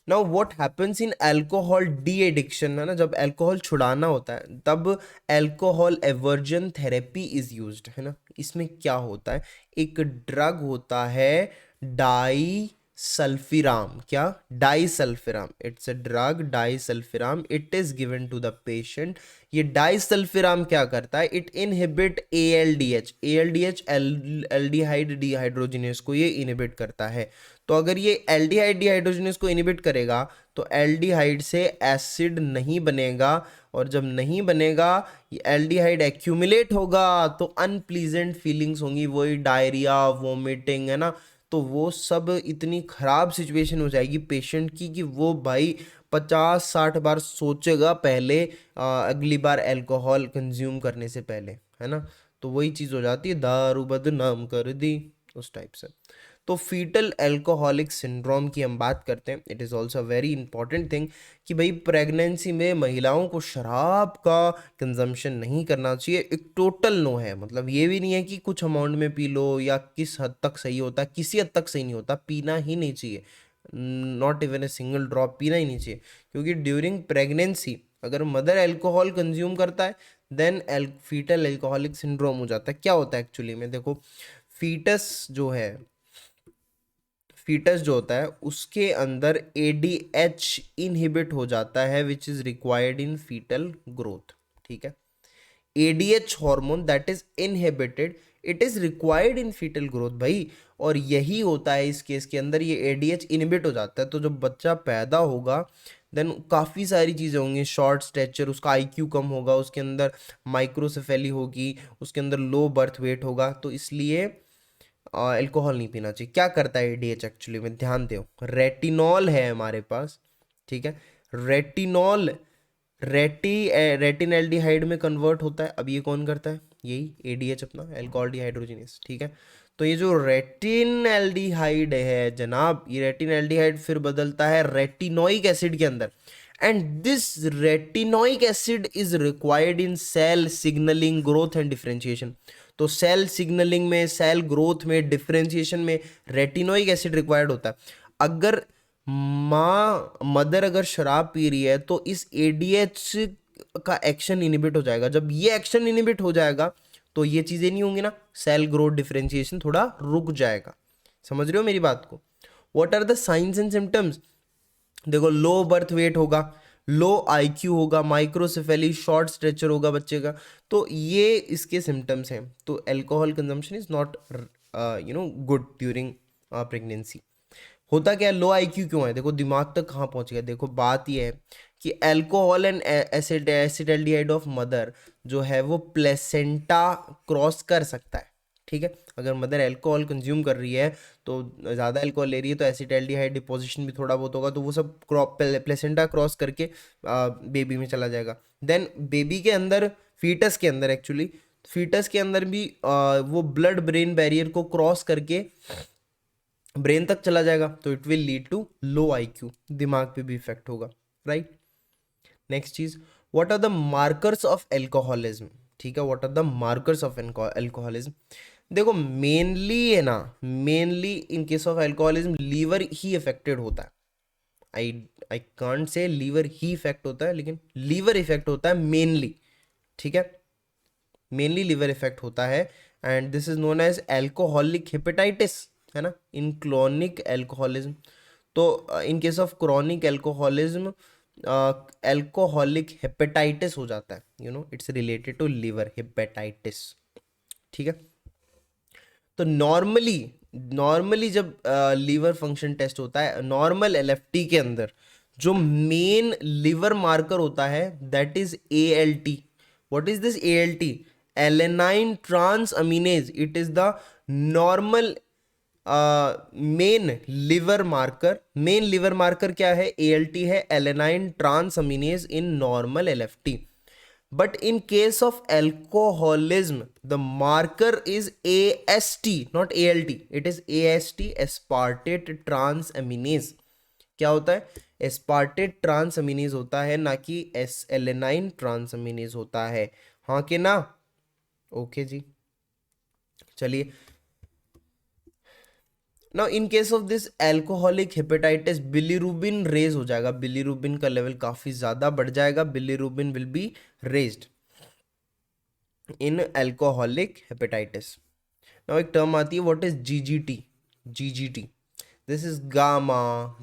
now what happens in alcohol de addiction, है ना, जब अल्कोहल छुड़ाना होता है तब alcohol aversion therapy is used, है ना। इसमें क्या होता है, एक ड्रग होता है डाई सल्फिराम। क्या? Disulfiram, it's a drug disulfiram, it is given to the patient. ये डाई सल्फिराम क्या करता है? It inhibit ALDH aldehyde dehydrogenase को ये इनहिबिट करता है। तो अगर ये एल्डिहाइड डिहाइड्रोजिनेस को इनहिबिट करेगा तो एल्डिहाइड से एसिड नहीं बनेगा, और जब नहीं बनेगा, ये एल्डिहाइड एक्यूमुलेट होगा, तो अनप्लीजेंट फीलिंग्स होंगी, वही डायरिया, वोमिटिंग, है ना। तो वो सब इतनी खराब सिचुएशन हो जाएगी पेशेंट की कि वो भाई 50-60 बार सोचेगा पहले, अगली बार अल्कोहल कंज्यूम करने से पहले, है ना। तो वही चीज़ हो जाती है, दारू बदनाम कर दी, उस टाइप से। तो फीटल एल्कोहलिक सिंड्रोम की हम बात करते हैं, it is also very important thing कि भाई प्रेगनेंसी में महिलाओं को शराब का कंजम्पशन नहीं करना चाहिए। एक टोटल नो है, मतलब ये भी नहीं है कि कुछ अमाउंट में पी लो, या किस हद तक सही होता है, किसी हद तक सही नहीं होता, पीना ही नहीं चाहिए, not even a single drop पीना ही नहीं चाहिए। क्योंकि ड्यूरिंग प्रेगनेंसी अगर मदर अल्कोहल कंज्यूम करता है, देन फीटल एल्कोहलिक सिंड्रोम हो जाता है। क्या होता है एक्चुअली में? देखो, फीटस जो है, फीटस जो होता है उसके अंदर ADH इनहिबिट हो जाता है, which is required in foetal growth, ठीक है। ADH hormone that is inhibited, it is required in foetal growth भाई। और यही होता है इस केस के अंदर, ये ADH इनहिबिट हो जाता है, तो जब बच्चा पैदा होगा देन काफ़ी सारी चीज़ें होंगी, शॉर्ट स्टैचर, उसका IQ कम होगा, उसके अंदर माइक्रोसेफेली होगी, उसके अंदर लो बर्थ वेट होगा। तो इसलिए अल्कोहल नहीं पीना चाहिए। क्या करता है ADH एक्चुअली में? ध्यान दो, रेटिनॉल है हमारे पास, ठीक है। रेटिनॉल रेटिनएल्डिहाइड में कन्वर्ट होता है। अब ये कौन करता है? यही ADH, अपना अल्कोहल डिहाइड्रोजिनेस, ठीक है। तो ये जो रेटिनएल्डिहाइड है जनाब, ये रेटिनएल्डिहाइड फिर बदलता है रेटिनोइक एसिड के अंदर, and this retinoic acid is required in cell signalling, growth and differentiation. तो सेल सिग्नलिंग में, सेल ग्रोथ में, डिफरेंशिएशन में रेटिनोइक एसिड रिक्वायर्ड होता है। अगर मदर अगर शराब पी रही है तो इस ADH का एक्शन इनिबिट हो जाएगा। जब ये एक्शन इनिबिट हो जाएगा तो ये चीज़ें नहीं होंगी ना, सेल ग्रोथ डिफरेंशिएशन थोड़ा रुक जाएगा। समझ रहे हो मेरी बात को? What are the signs and symptoms? देखो, लो बर्थ वेट होगा, लो आईक्यू होगा, माइक्रोसेफेली, शॉर्ट स्ट्रेचर होगा बच्चे का। तो ये इसके सिम्टम्स हैं। तो alcohol consumption is not good during pregnancy. होता क्या है, लो आईक्यू क्यों है? देखो दिमाग तक कहाँ पहुंच गया। देखो बात ये है कि alcohol and acetaldehyde of mother जो है वो प्लेसेंटा क्रॉस कर सकता है। ठीक है, अगर मदर अल्कोहल कंज्यूम कर रही है तो ज़्यादा अल्कोहल ले रही है तो एसिटाल्डिहाइड डिपोजिशन भी थोड़ा बहुत होगा, तो वो सब प्लेसेंटा क्रॉस करके बेबी में चला जाएगा। देन बेबी के अंदर, फीटस के अंदर एक्चुअली, फीटस के अंदर भी वो ब्लड ब्रेन बैरियर को क्रॉस करके ब्रेन तक चला जाएगा, तो it will lead to low IQ, दिमाग पे भी इफेक्ट होगा। राइट, नेक्स्ट चीज, what are the markers of alcoholism? ठीक है, what are the markers of alcoholism? देखो मेनली है ना, mainly in case of alcoholism liver ही अफेक्टेड होता है। I I can't say liver ही इफेक्ट होता है, लेकिन लीवर इफेक्ट होता है मेनली। ठीक है, मेनली लिवर इफेक्ट होता है, and this is known as alcoholic hepatitis, है ना, इन क्रोनिक एल्कोहलिज्म। तो in case of chronic alcoholism alcoholic hepatitis हो जाता है, it's related to liver hepatitis. ठीक है, तो नॉर्मली नॉर्मली जब लीवर फंक्शन टेस्ट होता है नॉर्मल एलएफटी के अंदर, जो मेन लिवर मार्कर होता है that is ALT. What is this ALT? Alanine transaminase. It is the normal main liver marker. Main liver marker क्या है? एएलटी है, alanine transaminase in normal LFT. But in case of alcoholism, the marker is AST, not ALT. It is AST, aspartate transaminase. क्या होता है? Aspartate ट्रांसअमीनेज होता है, ना कि एलेनाइन ट्रांसअमीनेज होता है। हाँ कि ना? ओके जी, चलिए। Now in case of this alcoholic hepatitis bilirubin raise हो जाएगा, बिलीरुबिन का लेवल काफी ज्यादा बढ़ जाएगा, bilirubin will be raised in alcoholic hepatitis. Now एक टर्म आती है, what is GGT? GGT, this is gamma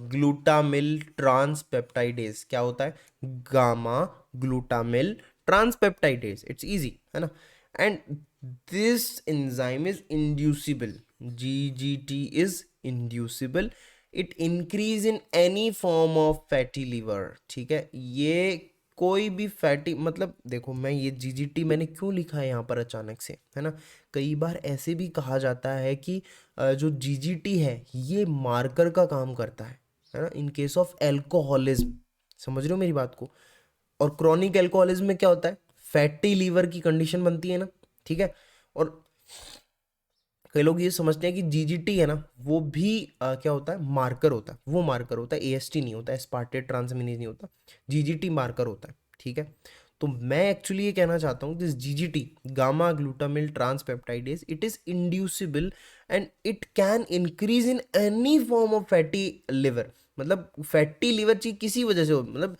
glutamyl transpeptidase. क्या होता है? Gamma glutamyl transpeptidase. It's easy, है ना। And this enzyme is inducible, GGT is inducible, it increase in any form of fatty liver. ठीक है, ये कोई भी फैटी, मतलब देखो मैं ये जीजीटी मैंने क्यों लिखा है यहाँ पर अचानक से, है ना। कई बार ऐसे भी कहा जाता है कि जो जीजीटी है ये मार्कर का काम करता है ना, इन केस ऑफ एल्कोहलिज्म। समझ रहे हो मेरी बात को? और क्रॉनिक एल्कोहलिज्म में क्या होता है? फैटी लीवर की कंडीशन बनती है ना। ठीक है, और कई लोग ये समझते हैं कि जीजीटी है ना वो भी क्या होता है? मार्कर होता है। वो मार्कर होता है, एएसटी नहीं होता, एस्पार्टेट ट्रांसअमीनेज नहीं होता, जीजीटी मार्कर होता है। ठीक है, तो मैं एक्चुअली ये कहना चाहता हूँ this GGT, gamma glutamyl transpeptidase, it is inducible and it can increase in any form of fatty liver. मतलब फैटी लिवर चाहिए किसी वजह से हो, मतलब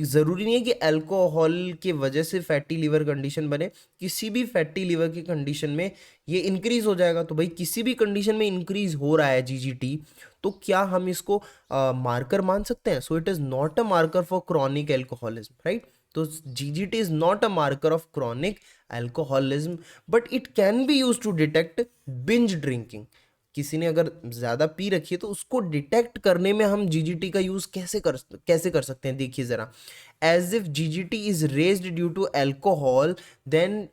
ज़रूरी नहीं है कि अल्कोहल की वजह से फैटी लीवर कंडीशन बने, किसी भी फैटी लीवर की कंडीशन में ये इंक्रीज हो जाएगा। तो भाई किसी भी कंडीशन में इंक्रीज हो रहा है जीजीटी, तो क्या हम इसको मार्कर मान सकते हैं? So it is not a marker for chronic alcoholism, right. तो GGT is not a marker of chronic alcoholism, but it can be use to detect binge drinking. किसी ने अगर ज़्यादा पी रखी है तो उसको डिटेक्ट करने में हम जीजीटी का यूज़ कैसे कर सकते हैं? देखिए ज़रा, as if GGT is raised due to alcohol, then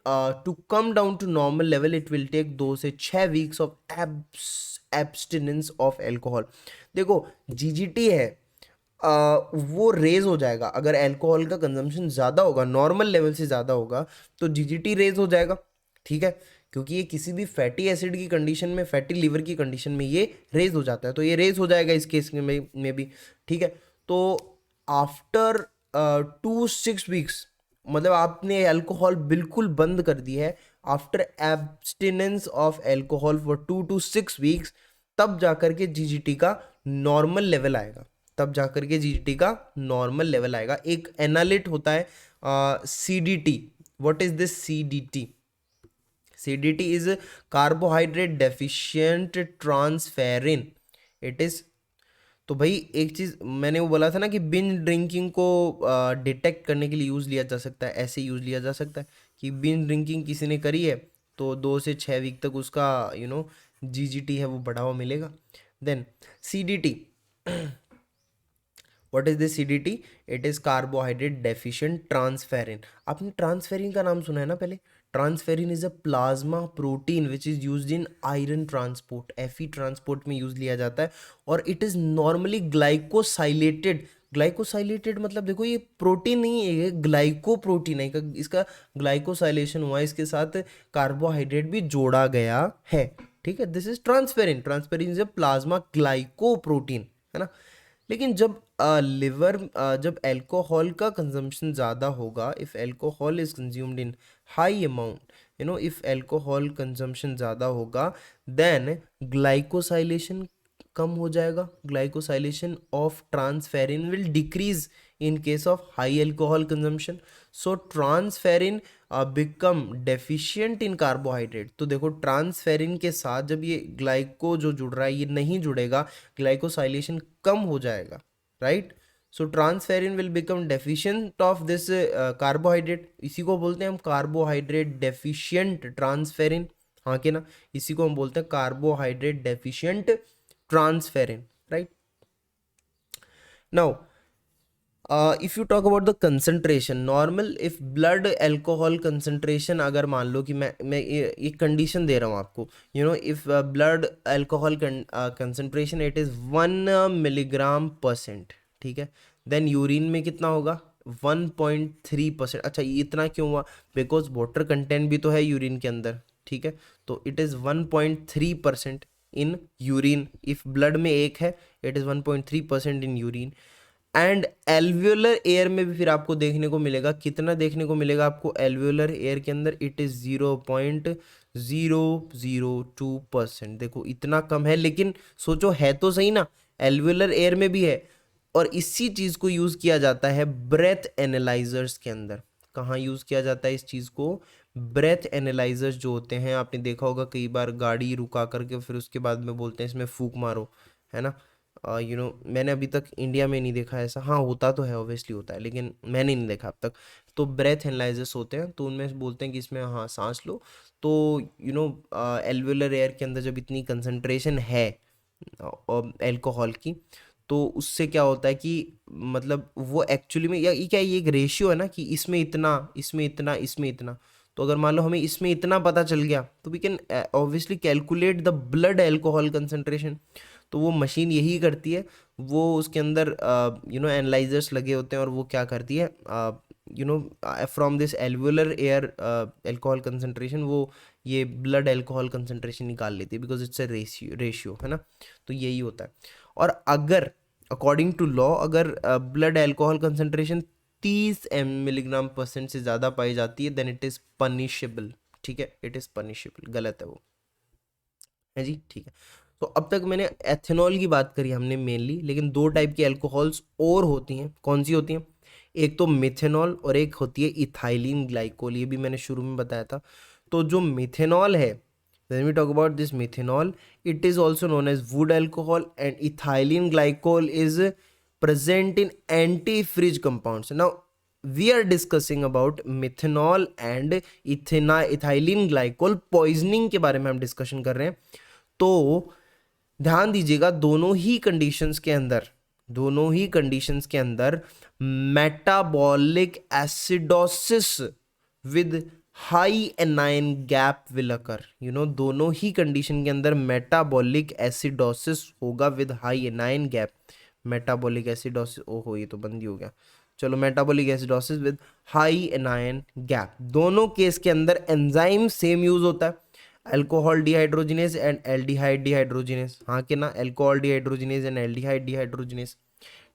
to come down to normal level it will take 2 से 6 weeks of abstinence of alcohol. देखो जीजीटी है वो रेज हो जाएगा अगर अल्कोहल का कंजम्पशन ज़्यादा होगा, नॉर्मल लेवल से ज़्यादा होगा तो जीजीटी रेज हो जाएगा। ठीक है, क्योंकि ये किसी भी फैटी एसिड की कंडीशन में, फैटी लिवर की कंडीशन में ये रेज हो जाता है, तो ये रेज हो जाएगा इस केस में भी। ठीक है, तो आफ्टर 2 6 वीक्स, मतलब आपने अल्कोहल बिल्कुल बंद कर दी है, after abstinence of alcohol for 2 to 6 weeks, तब जाकर के जीजीटी का नॉर्मल लेवल आएगा, तब जाकर के जीजीटी का नॉर्मल लेवल आएगा। एक एनालिट होता है CDT. What is this CDT? CDT is carbohydrate deficient transferrin. It is, तो भाई एक चीज़ मैंने वो बोला था ना कि बिंज ड्रिंकिंग को डिटेक्ट करने के लिए यूज़ लिया जा सकता है, ऐसे यूज़ लिया जा सकता है कि बिंज ड्रिंकिंग किसी ने करी है तो 2 से 6 वीक तक उसका जीजीटी है वो बढ़ावा मिलेगा। Then CDT, what is this CDT? It is carbohydrate deficient transferrin. आपने ट्रांसफेरिन का नाम सुना है ना पहले? Transferrin is a plasma protein which is used in iron transport, FE transport में यूज लिया जाता है। और it is normally glycosylated. Glycosylated मतलब देखो ये प्रोटीन नहीं है, ये ग्लाइकोप्रोटीन है, इसका ग्लाइकोसाइलेशन हुआ, इसके साथ कार्बोहाइड्रेट भी जोड़ा गया है। ठीक है, this is transferrin. Transferrin is a plasma glycoprotein, है ना। लेकिन जब लिवर जब अल्कोहल का कंजम्पशन ज़्यादा होगा, if alcohol is consumed in high amount, if alcohol consumption ज़्यादा होगा, देन ग्लाइकोसाइलेशन कम हो जाएगा। Glycosylation of transferrin will decrease in case of high alcohol consumption. So transferrin become deficient in carbohydrate. तो देखो transferrin के साथ जब ये ग्लाइको जो जुड़ रहा है ये नहीं जुड़ेगा, ग्लाइकोसाइलेशन कम हो जाएगा, right. So transferrin will become deficient of this carbohydrate. इसी को बोलते हैं हम कार्बोहाइड्रेट डेफिशिएंट ट्रांसफेरिन, हाँ के ना। इसी को हम बोलते हैं carbohydrate deficient transferrin, right. Now if you talk about the concentration, normal if blood alcohol concentration, अगर मान लो कि मैं एक कंडीशन दे रहा हूँ आपको, if blood alcohol concentration it is 1 milligram%, ठीक है, देन यूरिन में कितना होगा? 1.3%। अच्छा ये इतना क्यों हुआ? बिकॉज वाटर कंटेंट भी तो है यूरिन के अंदर, ठीक है। तो it is 1.3% in urine. If blood में 1 है, it is 1.3% in urine. And alveolar air में भी फिर आपको देखने को मिलेगा, कितना देखने को मिलेगा आपको एल्वियोलर एयर के अंदर? It is 0.002%। देखो इतना कम है, लेकिन सोचो है तो सही ना, एल्वियोलर एयर में भी है। और इसी चीज को यूज किया जाता है ब्रेथ एनालाइजर्स के अंदर। कहाँ यूज किया जाता है इस चीज को? ब्रेथ एनालाइजर्स जो होते हैं, आपने देखा होगा कई बार गाड़ी रुका करके फिर उसके बाद में बोलते हैं इसमें फूंक मारो, है ना। मैंने अभी तक इंडिया में नहीं देखा ऐसा, हाँ होता तो है, ऑब्वियसली होता है, लेकिन मैंने नहीं देखा अब तक। तो ब्रेथ एनालाइजर्स होते हैं, तो उनमें बोलते हैं कि इसमें हाँ सांस लो। तो एल्वियोलर एयर के अंदर जब इतनी कंसंट्रेशन है अल्कोहल की, तो उससे क्या होता है कि मतलब वो एक्चुअली में या ये क्या, ये एक रेशियो है ना कि इसमें इतना, इसमें इतना, इसमें इतना। तो अगर मान लो हमें इसमें इतना पता चल गया, तो we can obviously calculate the blood alcohol concentration. तो वो मशीन यही करती है, वो उसके अंदर एनालाइजर्स लगे होते हैं, और वो क्या करती है, from this alveolar air alcohol concentration, वो ये ब्लड अल्कोहल कंसंट्रेशन निकाल लेती है, बिकॉज इट्स अ रेशियो, है ना। तो यही होता है। और अगर अकॉर्डिंग टू लॉ अगर ब्लड अल्कोहल कंसंट्रेशन 30 मिलीग्राम% से ज़्यादा पाई जाती है, देन इट इज़ पनिशेबल। ठीक है, इट इज़ पनिशेबल, गलत है वो, है जी, ठीक है। तो अब तक मैंने एथेनॉल की बात करी हमने मेनली, लेकिन 2 टाइप की अल्कोहल्स और होती हैं। कौन सी होती हैं? एक तो मिथेनॉल और एक होती है इथाइलिन ग्लाइकोल, ये भी मैंने शुरू में बताया था। तो जो मिथेनॉल है, when we talk about this methanol, it is also known as wood alcohol, and ethylene glycol is present in antifreeze compounds. Now we are discussing about methanol and ethylene glycol poisoning के बारे में हम discussion कर रहे हैं। तो ध्यान दीजिएगा, दोनों ही कंडीशंस के अंदर metabolic acidosis with high anion gap will occur. दोनों ही कंडीशन के अंदर मेटाबॉलिक एसिडोसिस होगा with high anion gap. Metabolic acidosis, ओहो ये तो बंद ही हो गया। चलो, metabolic acidosis with high anion gap, दोनों केस के अंदर एंजाइम सेम यूज होता है, alcohol dehydrogenase and aldehyde dehydrogenase, हाँ के ना, alcohol dehydrogenase and aldehyde dehydrogenase.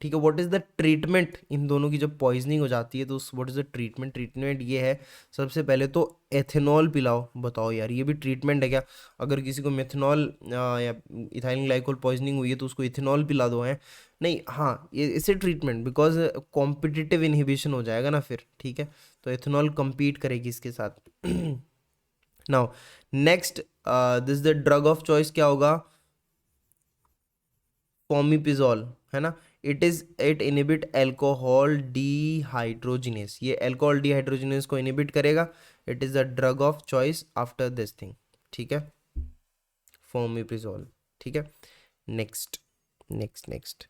ठीक है, व्हाट इज द ट्रीटमेंट? इन दोनों की जब पॉइजनिंग हो जाती है तो what is the treatment? Treatment ये है, सबसे पहले तो एथेनॉल पिलाओ। बताओ यार, ये भी ट्रीटमेंट है क्या? अगर किसी को मेथनॉल या इथाइलिन ग्लाइकोल पॉइजनिंग हुई है तो उसको इथेनॉल पिला दो, है नहीं, हाँ ये इसे ट्रीटमेंट, बिकॉज कॉम्पिटिटिव इनहिबिशन हो जाएगा ना फिर, ठीक है। तो एथेनॉल compete करेगी इसके साथ। Now next, this the drug of choice क्या होगा? फॉर्मिपिजोल, है ना, इट इनिबिट अल्कोहल डिहाइड्रोजिनेस, ये अल्कोहल डिहाइड्रोजिनेस को इनिबिट करेगा। It is the drug of choice after this thing, ठीक है, फॉर्मिप्रिजोल, ठीक है। Next next next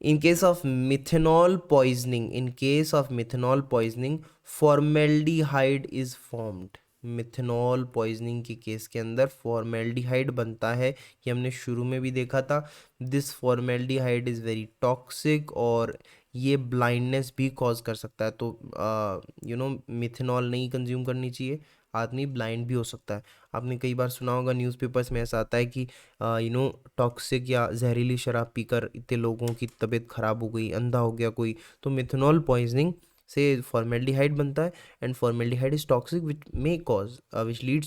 in case of methanol poisoning, in case of methanol poisoning, formaldehyde is formed। Methanol poisoning के case के अंदर formaldehyde बनता है, ये हमने शुरू में भी देखा था। This formaldehyde is very toxic और ये ब्लाइंडनेस भी कॉज कर सकता है। तो मिथेनॉल नहीं कंज्यूम करनी चाहिए, आदमी ब्लाइंड भी हो सकता है। आपने कई बार सुना होगा न्यूज़पेपर्स में ऐसा आता है कि टॉक्सिक या जहरीली शराब पीकर इतने लोगों की तबीयत ख़राब हो गई, अंधा हो गया कोई। तो मिथेनॉल पॉइजनिंग से फॉर्मेल्डिहाइड बनता है and formaldehyde is toxic which lead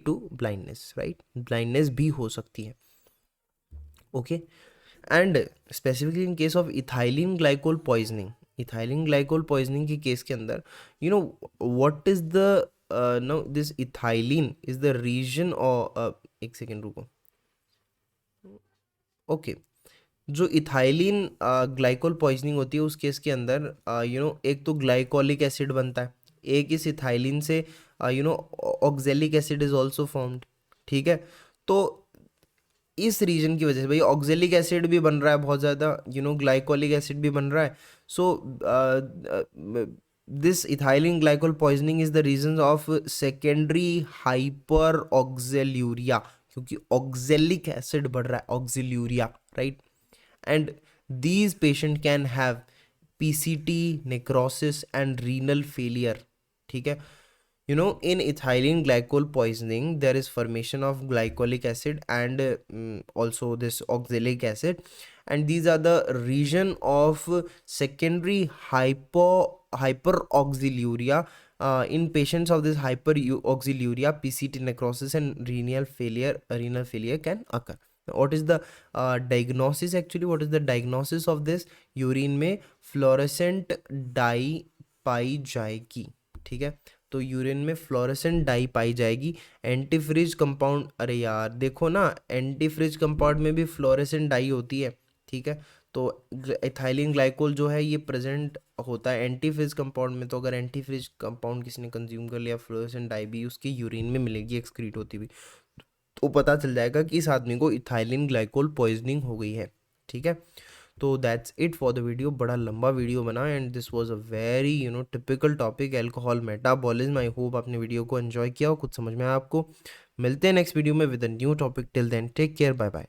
to blindness, right, blindness भी हो सकती है। Okay, and specifically in case of ethylene glycol poisoning, ethylene glycol poisoning के केस के अंदर what is the no this ethylene is the reason, और एक second रुको। ओके, जो इथाइलिन ग्लाइकोल पॉइजनिंग होती है उस केस के अंदर एक तो ग्लाइकोलिक एसिड बनता है, एक इस इथाइलिन से oxalic acid is also formed, ठीक है। तो इस रीजन की वजह से भाई ऑक्जेलिक एसिड भी बन रहा है बहुत ज़्यादा, ग्लाइकोलिक एसिड भी बन रहा है। So this ethylene glycol poisoning is the reason of secondary hyperoxaluria, क्योंकि ऑक्जेलिक एसिड बढ़ रहा है, oxaluria, right. And these patient can have PCT, necrosis and renal failure, ठीक है। in ethylene glycol poisoning there is formation of glycolic acid and also this oxalic acid, and these are the region of secondary hyperoxaluria. In patients of this hyperoxaluria, PCT, necrosis and renal failure can occur. What is the diagnosis actually? What is the diagnosis of this? Urine में fluorescent dye पाई जाएगी, ठीक है। तो urine में fluorescent dye पाई जाएगी। एंटीफ्रिज compound, अरे यार देखो ना, एंटीफ्रिज कंपाउंड में भी फ्लोरेसेंट डाई होती है, ठीक है। तो इथाइलिन ग्लाइकोल जो है ये प्रेजेंट होता है एंटीफ्रिज कंपाउंड में। तो अगर एंटीफ्रिज कंपाउंड किसी ने कंज्यूम कर लिया, फ्लोरेसेंट डाई भी उसकी यूरिन में मिलेगी एक्सक्रीट होती हुई, तो पता चल जाएगा कि इस आदमी को इथाइलिन ग्लाइकोल पॉइजनिंग हो गई है, ठीक है। तो that's it for the video, बड़ा लंबा वीडियो बना and this was a very typical topic, alcohol metabolism. I hope आपने वीडियो को एंजॉय किया हो, कुछ समझ में आया आपको। मिलते हैं नेक्स्ट वीडियो में with a new topic. Till then take care, bye bye.